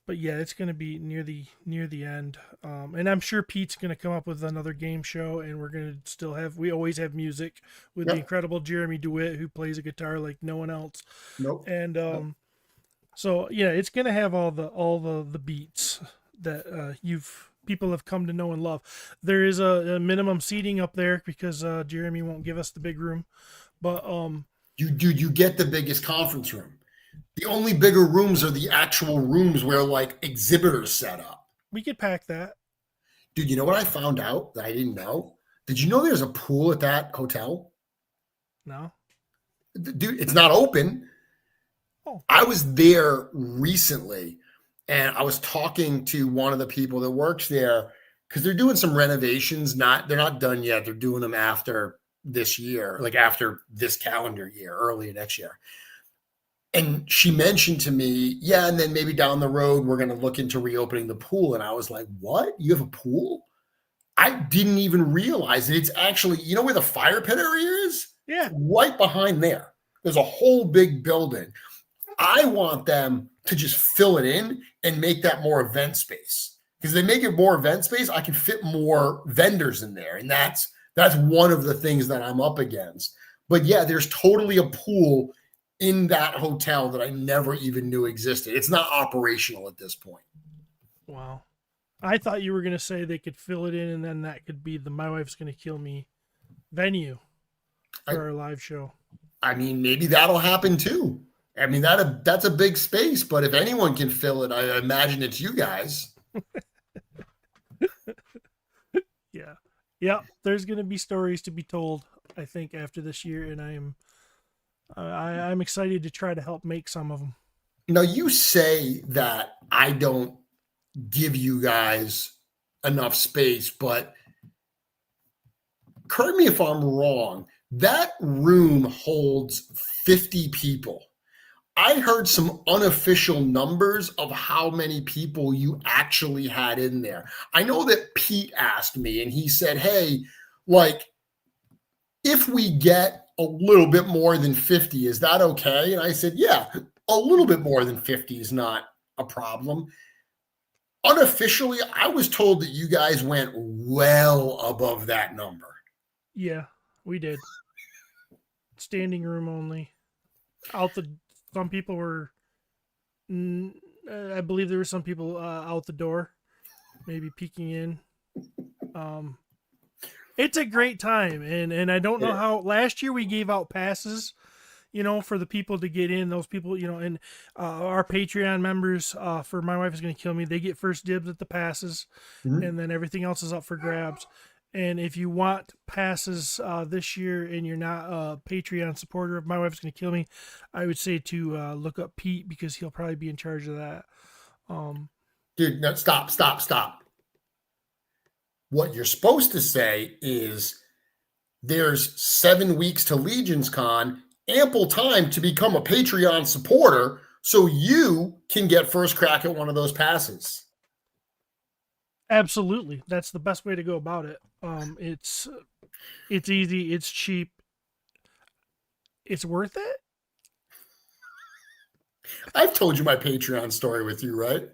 yeah, it's going to be near the end. And I'm sure Pete's going to come up with another game show, and we're going to we always have music with the incredible Jeremy DeWitt, who plays a guitar like no one else. Nope. And so yeah, it's going to have all the beats that people have come to know and love. There is a minimum seating up there because Jeremy won't give us the big room, but you get the biggest conference room. The only bigger rooms are the actual rooms where like exhibitors set up. We could pack that. Dude, you know what I found out that I didn't know? Did you know there's a pool at that hotel? No. Dude, it's not open. Oh. I was there recently, and I was talking to one of the people that works there because they're doing some renovations. They're not done yet. They're doing them after this year, like after this calendar year, early next year. And she mentioned to me, yeah, and then maybe down the road, we're going to look into reopening the pool. And I was like, what? You have a pool? I didn't even realize it. It's actually, where the fire pit area is? Yeah. It's right behind there. There's a whole big building. I want them to just fill it in and make that more event space. Because they make it more event space, I can fit more vendors in there. And that's one of the things that I'm up against. But yeah, there's totally a pool in that hotel that I never even knew existed. It's not operational at this point. Wow. I thought you were going to say they could fill it in and then that could be the My Wife's Going to Kill Me venue for our live show. I mean, maybe that'll happen too. I mean, that's a big space, but if anyone can fill it, I imagine it's you guys. Yeah, there's going to be stories to be told, I think, after this year, and I'm excited to try to help make some of them. Now, you say that I don't give you guys enough space, but correct me if I'm wrong. That room holds 50 people. I heard some unofficial numbers of how many people you actually had in there. I know that Pete asked me and he said, hey, like, if we get a little bit more than 50, is that okay? And I said, yeah, a little bit more than 50 is not a problem. Unofficially, I was told that you guys went well above that number. Yeah, we did. Standing room only. Some people were, I believe there were some people out the door, maybe peeking in. It's a great time, and I don't know how. Last year we gave out passes, for the people to get in. Those people, and our Patreon members, for My Wife Is Gonna Kill Me, they get first dibs at the passes, and then everything else is up for grabs. And if you want passes this year and you're not a Patreon supporter of My Wife Is Gonna Kill Me, I would say to look up Pete, because he'll probably be in charge of that. Dude, no, stop. What you're supposed to say is there's 7 weeks to Legion's Con, ample time to become a Patreon supporter so you can get first crack at one of those passes. Absolutely. That's the best way to go about it. It's easy, it's cheap, it's worth it. I've told you my Patreon story with you, right?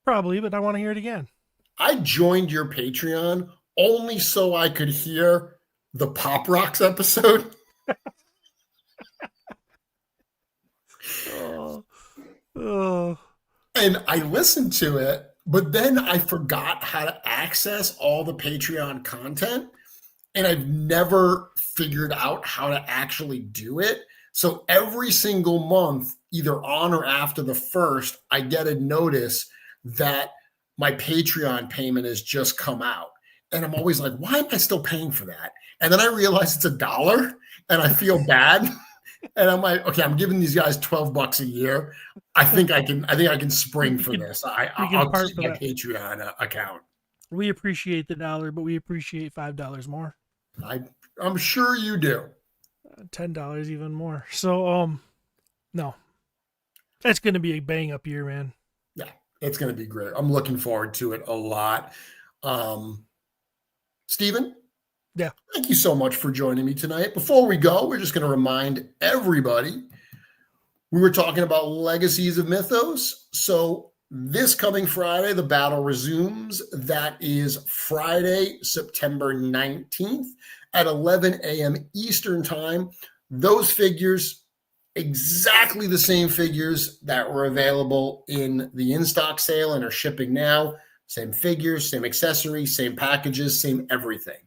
Probably, but I want to hear it again. I joined your Patreon only so I could hear the Pop Rocks episode. Oh. And I listened to it, but then I forgot how to access all the Patreon content. And I've never figured out how to actually do it. So every single month, either on or after the first, I get a notice that my Patreon payment has just come out. And I'm always like, why am I still paying for that? And then I realize it's $1 and I feel bad. And I'm like, okay, I'm giving these guys $12 a year. I think I can spring for this. I'll keep my Patreon account. We appreciate the $1, but we appreciate $5 more. I'm sure you do. $10 even more. So, no, that's going to be a bang up year, man. Yeah, it's going to be great. I'm looking forward to it a lot. Steven? Yeah. Thank you so much for joining me tonight. Before we go, we're just going to remind everybody we were talking about Legacies of Mythos. So this coming Friday, the battle resumes. That is Friday, September 19th at 11 a.m. Eastern time. Those figures, exactly the same figures that were available in the in-stock sale and are shipping now. Same figures, same accessories, same packages, same everything.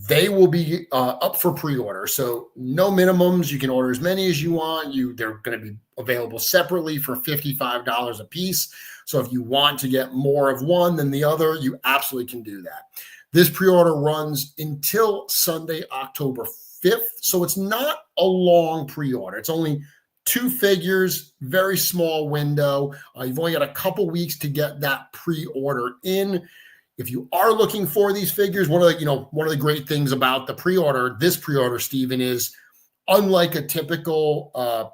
They will be up for pre-order. So no minimums. You can order as many as you want. They're going to be available separately for $55 a piece. So if you want to get more of one than the other, you absolutely can do that. This pre-order runs until Sunday, October 5th. So it's not a long pre-order. It's only 2 figures, very small window. You've only got a couple weeks to get that pre-order in. If you are looking for these figures, one of the great things about this pre-order, Stephen, is unlike a typical,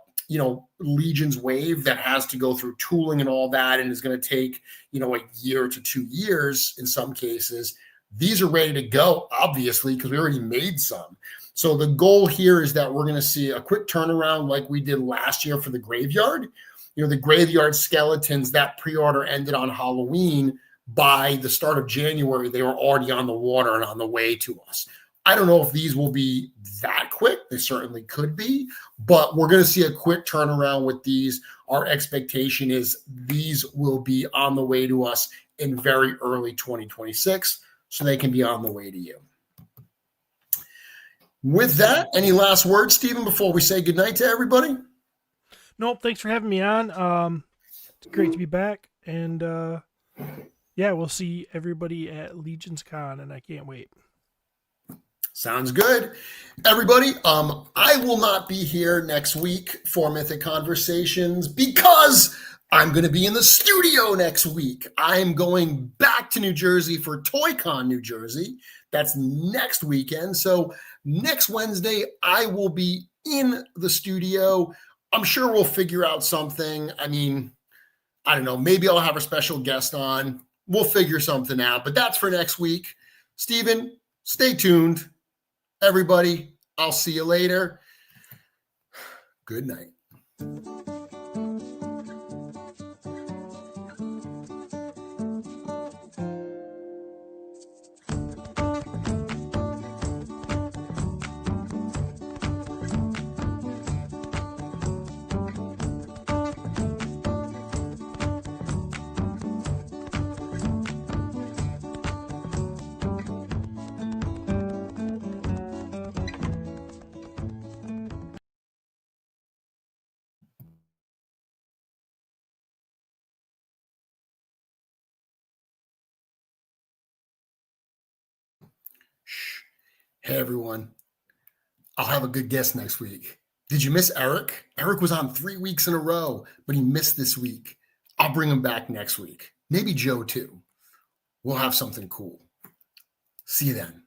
Legion's wave that has to go through tooling and all that, and is going to take, a year to 2 years in some cases. These are ready to go, obviously, because we already made some. So the goal here is that we're going to see a quick turnaround like we did last year for the graveyard. The graveyard skeletons, that pre-order ended on Halloween. By the start of January, they were already on the water and on the way to us. I don't know if these will be that quick. They certainly could be, but we're going to see a quick turnaround with these. Our expectation is these will be on the way to us in very early 2026, so they can be on the way to you. With that, any last words, Stephen, before we say goodnight to everybody? Nope. Thanks for having me on. It's great to be back. And, yeah, we'll see everybody at Legion's Con, and I can't wait. Sounds good. Everybody, I will not be here next week for Mythic Conversations because I'm going to be in the studio next week. I'm going back to New Jersey for ToyCon New Jersey. That's next weekend. So next Wednesday, I will be in the studio. I'm sure we'll figure out something. I mean, I don't know. Maybe I'll have a special guest on. We'll figure something out, but that's for next week. Steven, stay tuned. Everybody, I'll see you later. Good night. Hey, everyone. I'll have a good guest next week. Did you miss Eric? Eric was on 3 weeks in a row, but he missed this week. I'll bring him back next week. Maybe Joe, too. We'll have something cool. See you then.